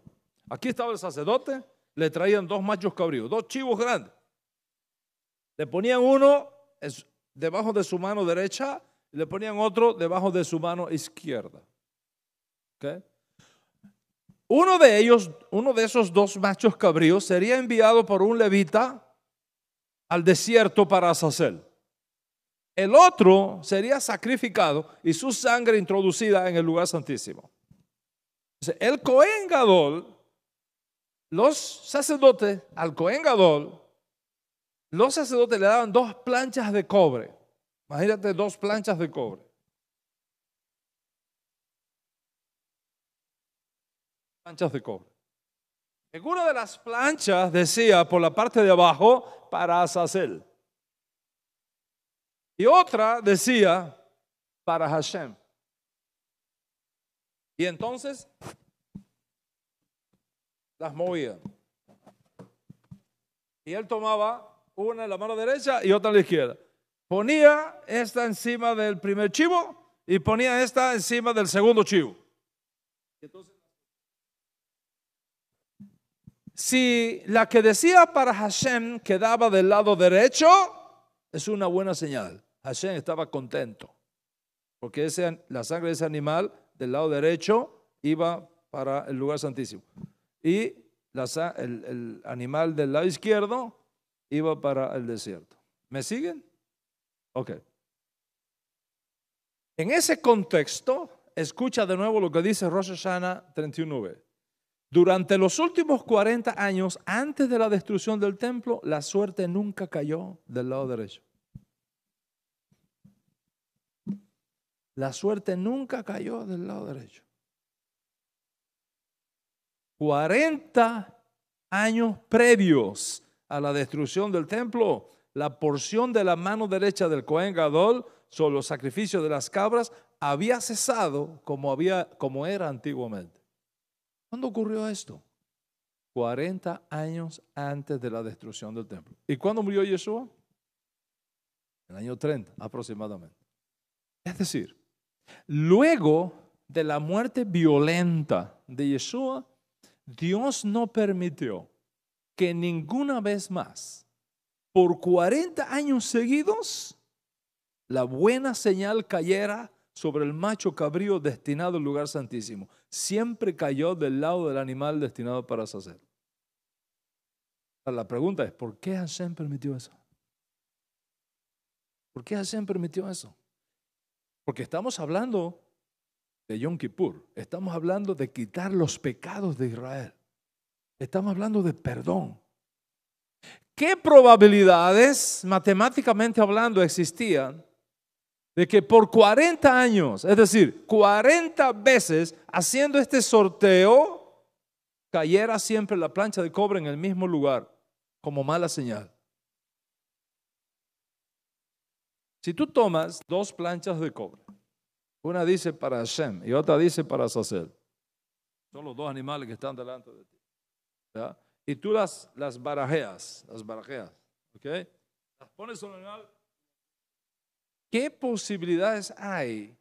Aquí estaba el sacerdote, le traían 2 machos cabríos, 2 chivos grandes. Le ponían uno debajo de su mano derecha y le ponían otro debajo de su mano izquierda. ¿Okay? Uno de esos 2 machos cabríos sería enviado por un levita al desierto para Azazel. El otro sería sacrificado y su sangre introducida en el lugar santísimo. Entonces, el Cohen Gadol, los sacerdotes, al Cohen Gadol, los sacerdotes le daban 2 planchas de cobre. Imagínate 2 planchas de cobre. Planchas de cobre. En una de las planchas decía por la parte de abajo para Azazel. Y otra decía para Hashem. Y entonces las movía. Y él tomaba una en la mano derecha y otra en la izquierda. Ponía esta encima del primer chivo y ponía esta encima del segundo chivo. Entonces, si la que decía para Hashem quedaba del lado derecho, es una buena señal. Hashem estaba contento, porque la sangre de ese animal del lado derecho iba para el lugar santísimo. Y el animal del lado izquierdo iba para el desierto. ¿Me siguen? Ok. En ese contexto, escucha de nuevo lo que dice Rosh Hashanah 31b. Durante los últimos 40 años, antes de la destrucción del templo, la suerte nunca cayó del lado derecho. La suerte nunca cayó del lado derecho. 40 años previos a la destrucción del templo, la porción de la mano derecha del Cohen Gadol sobre los sacrificios de las cabras había cesado como era antiguamente. ¿Cuándo ocurrió esto? 40 años antes de la destrucción del templo. ¿Y cuándo murió Yeshua? En el año 30 aproximadamente. Es decir, luego de la muerte violenta de Yeshua, Dios no permitió que ninguna vez más, por 40 años seguidos, la buena señal cayera sobre el macho cabrío destinado al lugar santísimo. Siempre cayó del lado del animal destinado para Azazel. La pregunta es, ¿por qué Hashem permitió eso? ¿Por qué Hashem permitió eso? Porque estamos hablando de Yom Kippur. Estamos hablando de quitar los pecados de Israel. Estamos hablando de perdón. ¿Qué probabilidades, matemáticamente hablando, existían de que por 40 años, es decir, 40 veces haciendo este sorteo, cayera siempre la plancha de cobre en el mismo lugar, como mala señal? Si tú tomas 2 planchas de cobre, una dice para Hashem y otra dice para Azazel, son los 2 animales que están delante de ti, ¿ya? Y tú las barajeas, ¿ok? Las pones sobre el animal. ¿Qué posibilidades hay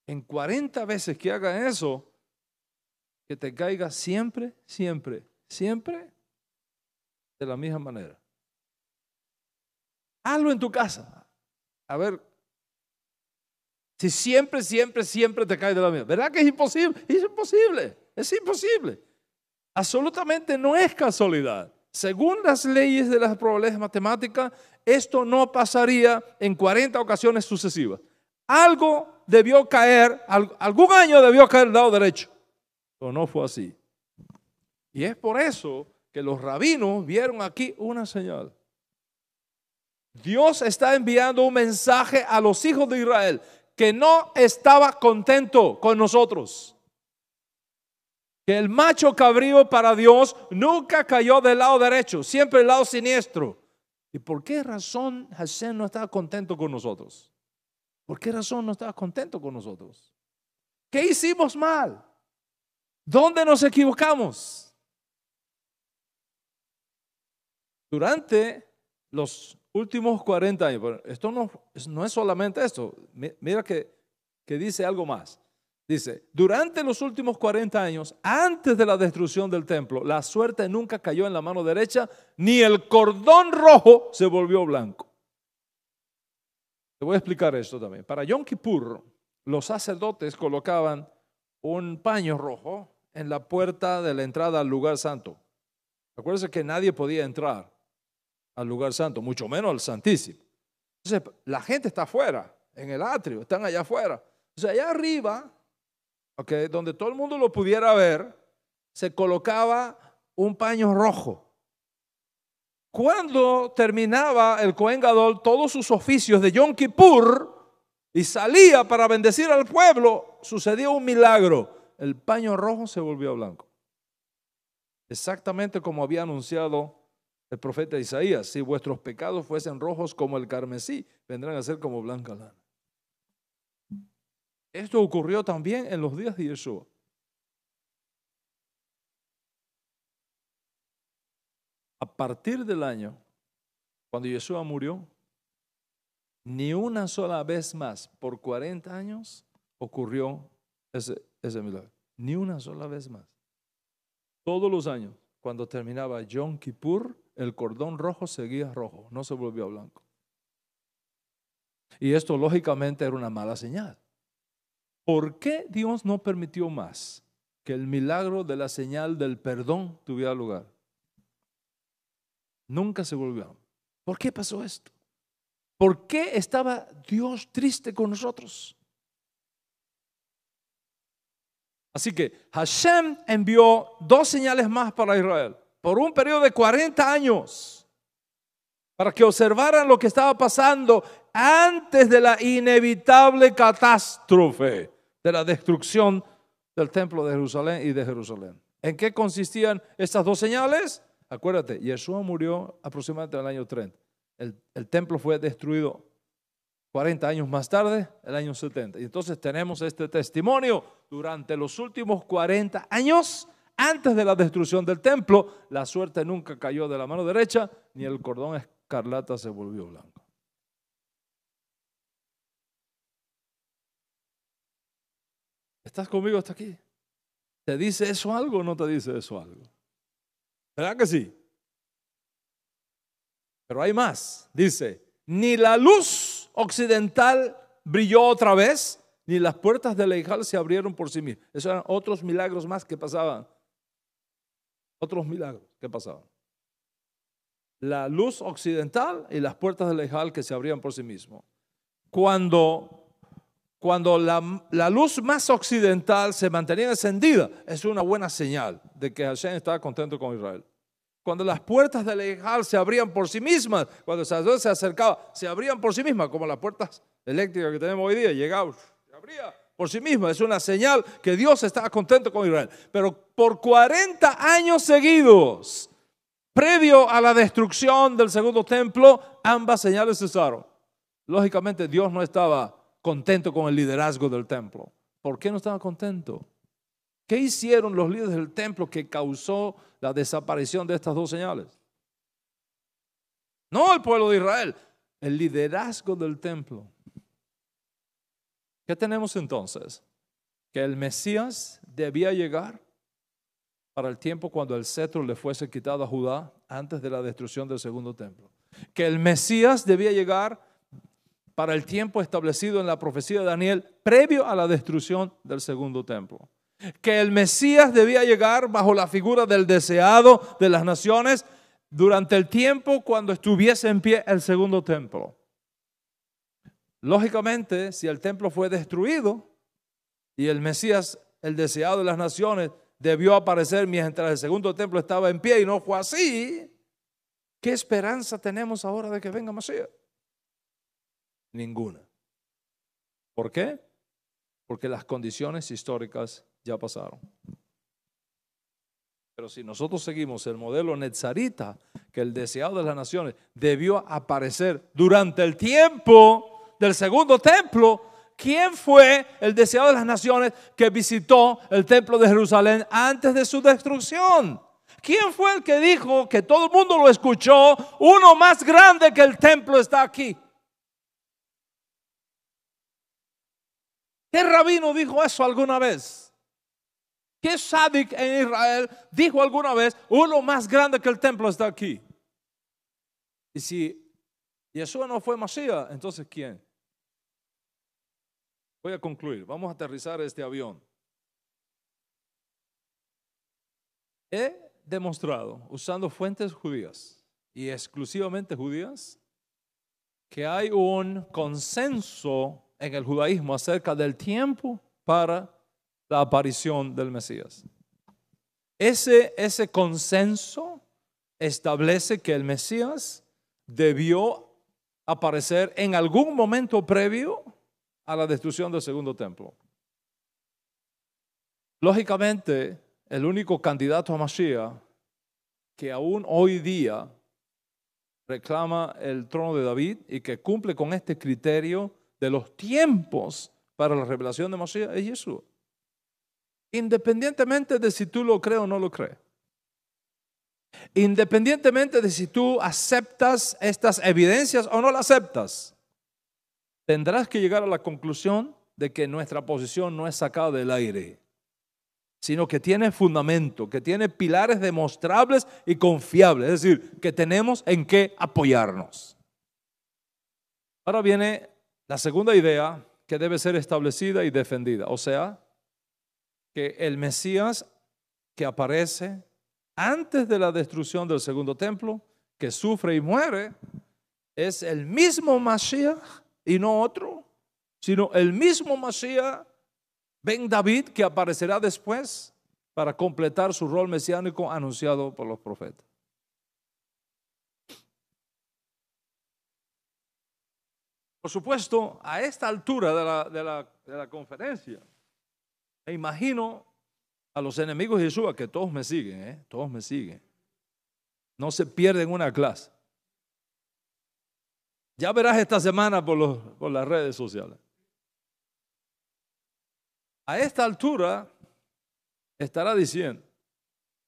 en 40 veces que hagan eso que te caiga siempre de la misma manera? Hazlo en tu casa. A ver si siempre te cae de la misma. ¿Verdad que es imposible? Es imposible. Absolutamente no es casualidad. Según las leyes de las probabilidades matemáticas, esto no pasaría en 40 ocasiones sucesivas. Algo debió caer, algún año debió caer del lado derecho, pero no fue así. Y es por eso que los rabinos vieron aquí una señal. Dios está enviando un mensaje a los hijos de Israel que no estaba contento con nosotros. Que el macho cabrío para Dios nunca cayó del lado derecho, siempre del lado siniestro. ¿Y por qué razón Hashem no estaba contento con nosotros? ¿Por qué razón no estaba contento con nosotros? ¿Qué hicimos mal? ¿Dónde nos equivocamos? Durante los últimos 40 años, pero esto no es solamente esto, mira que dice algo más. Dice, durante los últimos 40 años, antes de la destrucción del templo, la suerte nunca cayó en la mano derecha, ni el cordón rojo se volvió blanco. Te voy a explicar esto también. Para Yom Kippur, los sacerdotes colocaban un paño rojo en la puerta de la entrada al lugar santo. Acuérdense que nadie podía entrar al lugar santo, mucho menos al Santísimo. Entonces, la gente está afuera, en el atrio, están allá afuera. O sea, allá arriba, donde todo el mundo lo pudiera ver, se colocaba un paño rojo. Cuando terminaba el Cohen Gadol todos sus oficios de Yom Kippur y salía para bendecir al pueblo, sucedió un milagro. El paño rojo se volvió blanco. Exactamente como había anunciado el profeta Isaías: si vuestros pecados fuesen rojos como el carmesí, vendrán a ser como blanca lana. Esto ocurrió también en los días de Yeshua. A partir del año cuando Yeshua murió, ni una sola vez más por 40 años ocurrió ese milagro. Ni una sola vez más. Todos los años, cuando terminaba Yom Kippur, el cordón rojo seguía rojo, no se volvió blanco. Y esto lógicamente era una mala señal. ¿Por qué Dios no permitió más que el milagro de la señal del perdón tuviera lugar? Nunca se volvió. ¿Por qué pasó esto? ¿Por qué estaba Dios triste con nosotros? Así que Hashem envió 2 señales más para Israel por un periodo de 40 años para que observaran lo que estaba pasando antes de la inevitable catástrofe de la destrucción del templo de Jerusalén y de Jerusalén. ¿En qué consistían estas 2 señales? Acuérdate, Yeshua murió aproximadamente en el año 30. El templo fue destruido 40 años más tarde, el año 70. Y entonces tenemos este testimonio. Durante los últimos 40 años, antes de la destrucción del templo, la suerte nunca cayó de la mano derecha, ni el cordón escarlata se volvió blanco. ¿Estás conmigo hasta aquí? ¿Te dice eso algo o no te dice eso algo? ¿Verdad que sí? Pero hay más. Dice, ni la luz occidental brilló otra vez, ni las puertas del Eijal se abrieron por sí mismas. Esos eran otros milagros más que pasaban. Otros milagros que pasaban. La luz occidental y las puertas del Eijal que se abrían por sí mismos. Cuando la luz más occidental se mantenía encendida, es una buena señal de que Hashem estaba contento con Israel. Cuando las puertas del Eijal se abrían por sí mismas, cuando el sacerdote se acercaba, se abrían por sí mismas, como las puertas eléctricas que tenemos hoy día, llegaba, se abría por sí misma. Es una señal que Dios estaba contento con Israel. Pero por 40 años seguidos, previo a la destrucción del segundo templo, ambas señales cesaron. Lógicamente Dios no estaba contento con el liderazgo del templo. ¿Por qué no estaba contento? ¿Qué hicieron los líderes del templo que causó la desaparición de estas 2 señales? No el pueblo de Israel, el liderazgo del templo. ¿Qué tenemos entonces? Que el Mesías debía llegar para el tiempo cuando el cetro le fuese quitado a Judá antes de la destrucción del segundo templo. Que el Mesías debía llegar para el tiempo establecido en la profecía de Daniel previo a la destrucción del segundo templo. Que el Mesías debía llegar bajo la figura del deseado de las naciones durante el tiempo cuando estuviese en pie el segundo templo. Lógicamente, si el templo fue destruido y el Mesías, el deseado de las naciones, debió aparecer mientras el segundo templo estaba en pie y no fue así, ¿qué esperanza tenemos ahora de que venga Mesías? Ninguna. ¿Por qué? Porque las condiciones históricas ya pasaron. Pero si nosotros seguimos el modelo netzarita, que el deseado de las naciones debió aparecer durante el tiempo del segundo templo, ¿quién fue el deseado de las naciones que visitó el templo de Jerusalén antes de su destrucción? ¿Quién fue el que dijo, que todo el mundo lo escuchó, uno más grande que el templo está aquí? ¿Qué rabino dijo eso alguna vez? ¿Qué sadik en Israel dijo alguna vez, uno más grande que el templo está aquí? Y si Yeshua no fue Mashiach, entonces ¿quién? Voy a concluir, vamos a aterrizar este avión. He demostrado, usando fuentes judías y exclusivamente judías, que hay un consenso en el judaísmo acerca del tiempo para la aparición del Mesías. Ese consenso establece que el Mesías debió aparecer en algún momento previo a la destrucción del segundo templo. Lógicamente, el único candidato a Mashiach que aún hoy día reclama el trono de David y que cumple con este criterio de los tiempos para la revelación de Mashiach es Jesús. Independientemente de si tú lo crees o no lo crees. Independientemente de si tú aceptas estas evidencias o no las aceptas, tendrás que llegar a la conclusión de que nuestra posición no es sacada del aire, sino que tiene fundamento, que tiene pilares demostrables y confiables, es decir, que tenemos en qué apoyarnos. Ahora viene la segunda idea que debe ser establecida y defendida, o sea, que el Mesías que aparece antes de la destrucción del segundo templo, que sufre y muere, es el mismo Mashiach y no otro, sino el mismo Mashiach Ben David que aparecerá después para completar su rol mesiánico anunciado por los profetas. Por supuesto, a esta altura de la conferencia, me imagino a los enemigos de Yeshua, que todos me siguen, todos me siguen. No se pierden una clase. Ya verás esta semana por las redes sociales. A esta altura estará diciendo,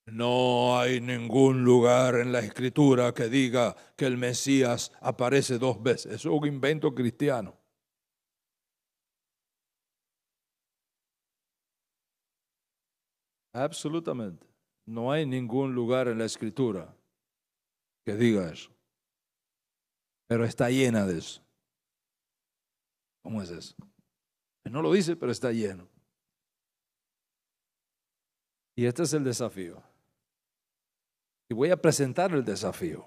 no hay ningún lugar en la Escritura que diga que el Mesías aparece 2 veces. Eso es un invento cristiano. Absolutamente. No hay ningún lugar en la Escritura que diga eso. Pero está llena de eso. ¿Cómo es eso? No lo dice, pero está lleno. Y este es el desafío. Y voy a presentar el desafío.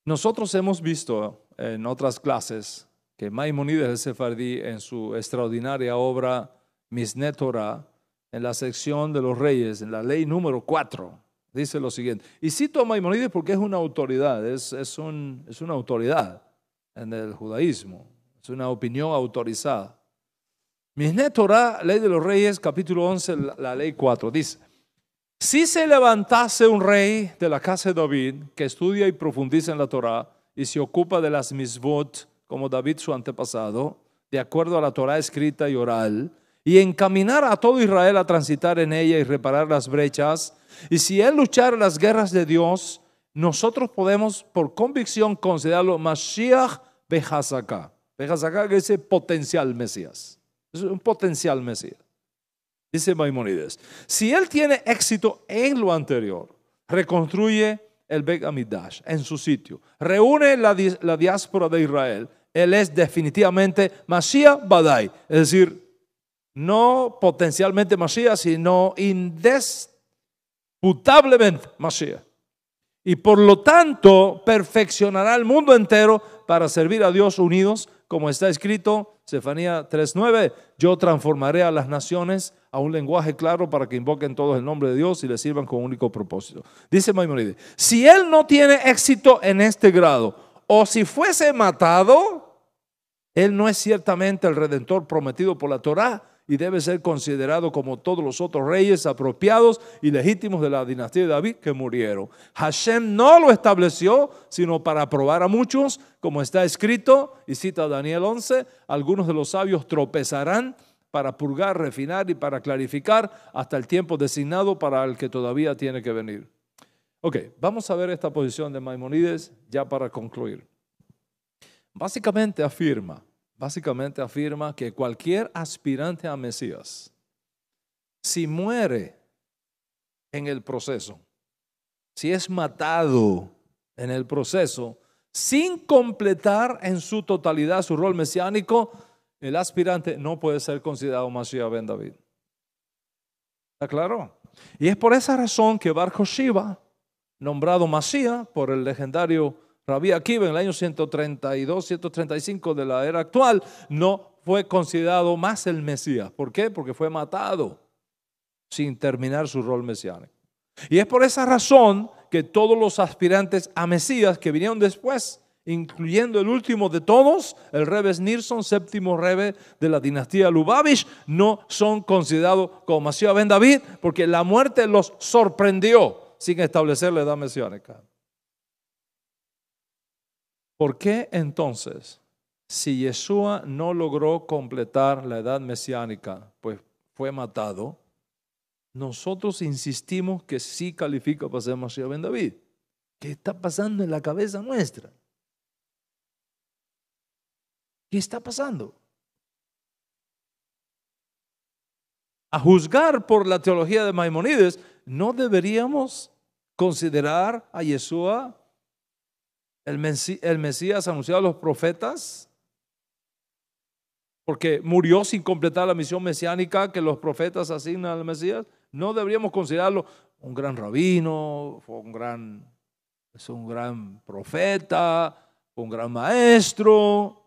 Nosotros hemos visto en otras clases que Maimónides el Sefardí, en su extraordinaria obra Mishneh Torah, en la sección de los reyes, en la ley número 4, dice lo siguiente. Y cito a Maimónides porque es una autoridad, es una autoridad en el judaísmo, es una opinión autorizada. Mishneh Torah, ley de los reyes, capítulo 11, la ley 4, dice: si se levantase un rey de la casa de David que estudia y profundiza en la Torah y se ocupa de las misbot como David su antepasado, de acuerdo a la Torah escrita y oral, y encaminar a todo Israel a transitar en ella y reparar las brechas, y si él luchara las guerras de Dios, nosotros podemos por convicción considerarlo Mashiach Behazaká. Behazaká, que dice potencial Mesías. Es un potencial Mesías. Dice Maimónides, si él tiene éxito en lo anterior, reconstruye el Beit Hamikdash en su sitio, reúne la diáspora de Israel, él es definitivamente Mashiach Badai, es decir, no potencialmente Mashiach, sino indisputablemente Mashiach. Y por lo tanto perfeccionará el mundo entero para servir a Dios unidos, como está escrito, Zefanía 3:9, yo transformaré a las naciones a un lenguaje claro para que invoquen todos el nombre de Dios y le sirvan con un único propósito. Dice Maimónides, si él no tiene éxito en este grado, o si fuese matado, él no es ciertamente el Redentor prometido por la Torá y debe ser considerado como todos los otros reyes apropiados y legítimos de la dinastía de David que murieron. Hashem no lo estableció sino para probar a muchos, como está escrito, y cita Daniel 11, algunos de los sabios tropezarán para purgar, refinar y para clarificar hasta el tiempo designado para el que todavía tiene que venir. Ok, vamos a ver esta posición de Maimónides ya para concluir. Básicamente afirma que cualquier aspirante a Mesías, si muere en el proceso, si es matado en el proceso, sin completar en su totalidad su rol mesiánico, el aspirante no puede ser considerado Mashiach ben David. ¿Está claro? Y es por esa razón que Bar Joshua, nombrado Mashiach por el legendario Rabí Akiva en el año 132, 135 de la era actual, no fue considerado más el Mesías. ¿Por qué? Porque fue matado sin terminar su rol mesiánico. Y es por esa razón que todos los aspirantes a Mesías que vinieron después, incluyendo el último de todos, el Rebbe Nirson, séptimo Rebbe de la dinastía Lubavitch, no son considerados como Mashiach ben David, porque la muerte los sorprendió sin establecer la edad mesiánica. ¿Por qué entonces, si Yeshua no logró completar la edad mesiánica, pues fue matado, nosotros insistimos que sí califica para ser Mashiach ben David? ¿Qué está pasando en la cabeza nuestra? ¿Qué está pasando? A juzgar por la teología de Maimónides, ¿no deberíamos considerar a Yeshua el Mesías anunciado a los profetas? Porque murió sin completar la misión mesiánica que los profetas asignan al Mesías. ¿No deberíamos considerarlo un gran rabino, es un gran profeta, un gran maestro?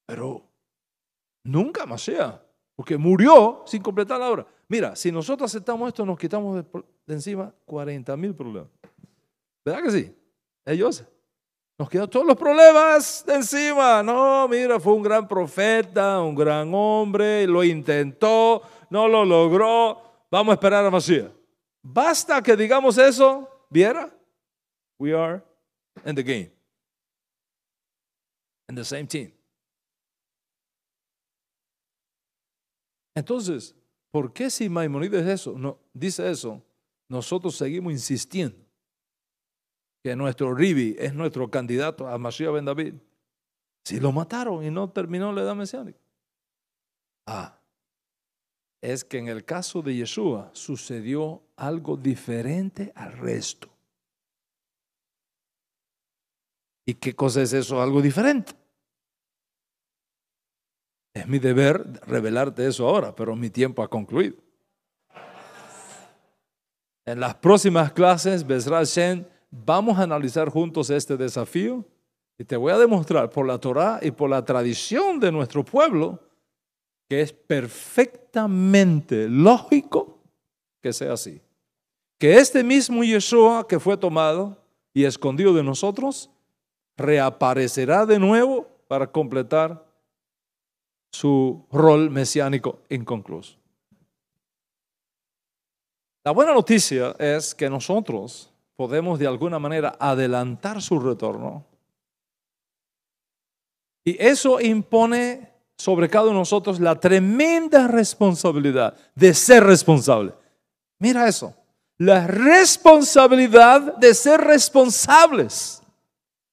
Pero nunca Mashiach, porque murió sin completar la obra. Mira, si nosotros aceptamos esto, nos quitamos de encima 40,000 problemas. ¿Verdad que sí? Ellos nos quedan todos los problemas de encima. No, mira, fue un gran profeta, un gran hombre, lo intentó, no lo logró. Vamos a esperar a Mashiach. Basta que digamos eso, ¿viera? We are in the game. In the same team. Entonces, ¿por qué si Maimónides dice eso, nosotros seguimos insistiendo que nuestro Ribi es nuestro candidato a Mashiach ben David? Si lo mataron y no terminó la edad mesiánica. Es que en el caso de Yeshua sucedió algo diferente al resto. ¿Y qué cosa es eso? Algo diferente. Es mi deber revelarte eso ahora, pero mi tiempo ha concluido. En las próximas clases, Bezrat Hashem, vamos a analizar juntos este desafío y te voy a demostrar por la Torah y por la tradición de nuestro pueblo que es perfectamente lógico que sea así. Que este mismo Yeshua que fue tomado y escondido de nosotros reaparecerá de nuevo para completar su rol mesiánico inconcluso. La buena noticia es que nosotros podemos de alguna manera adelantar su retorno. Y eso impone sobre cada uno de nosotros la tremenda responsabilidad de ser responsable. Mira eso, la responsabilidad de ser responsables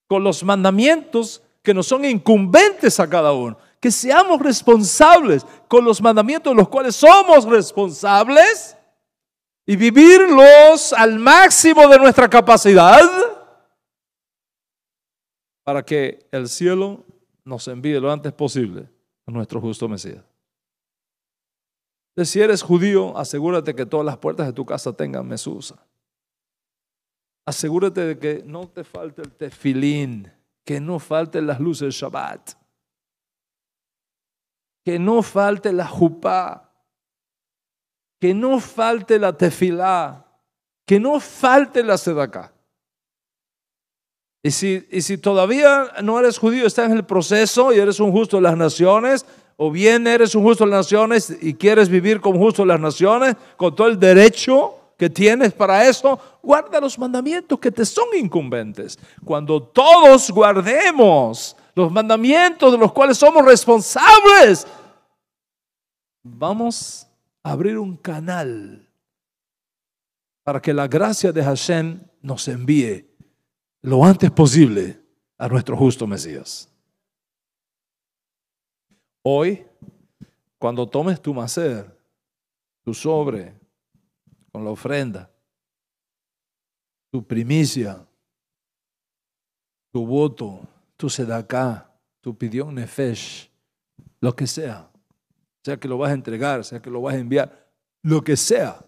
con los mandamientos que nos son incumbentes a cada uno. Que seamos responsables con los mandamientos de los cuales somos responsables y vivirlos al máximo de nuestra capacidad para que el cielo nos envíe lo antes posible a nuestro justo Mesías. Si eres judío, asegúrate que todas las puertas de tu casa tengan mesusa. Asegúrate de que no te falte el tefilín, que no falten las luces del Shabbat, que no falte la jupá, que no falte la tefilá, que no falte la sedaká. Y si todavía no eres judío, estás en el proceso y eres un justo de las naciones, o bien eres un justo de las naciones y quieres vivir como justo de las naciones, con todo el derecho que tienes para eso, guarda los mandamientos que te son incumbentes. Cuando todos guardemos los mandamientos de los cuales somos responsables, vamos a abrir un canal para que la gracia de Hashem nos envíe lo antes posible a nuestro justo Mesías. Hoy, cuando tomes tu macer, tu sobre, con la ofrenda, tu primicia, tu voto, tu sedaká, tu pidión nefesh, lo que sea que lo vas a entregar, sea que lo vas a enviar, lo que sea,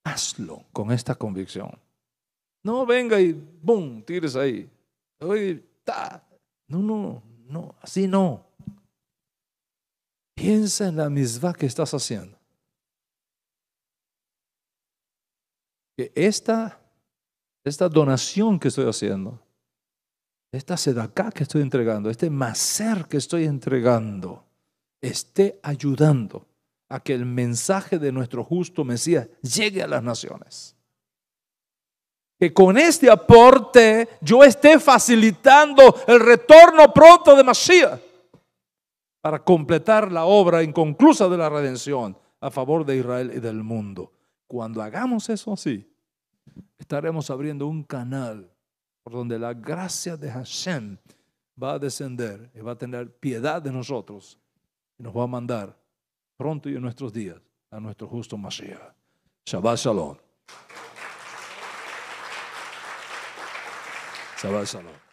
hazlo con esta convicción. No venga y ¡bum! Tires ahí. Oye, no, así no. Piensa en la misvá que estás haciendo. Que esta donación que estoy haciendo, esta sedaká que estoy entregando, este macer que estoy entregando, esté ayudando a que el mensaje de nuestro justo Mesías llegue a las naciones. Que con este aporte yo esté facilitando el retorno pronto de Mashiach para completar la obra inconclusa de la redención a favor de Israel y del mundo. Cuando hagamos eso así, estaremos abriendo un canal por donde la gracia de Hashem va a descender y va a tener piedad de nosotros y nos va a mandar pronto y en nuestros días a nuestro justo Mashiach. Shabbat Shalom. Shabbat Shalom.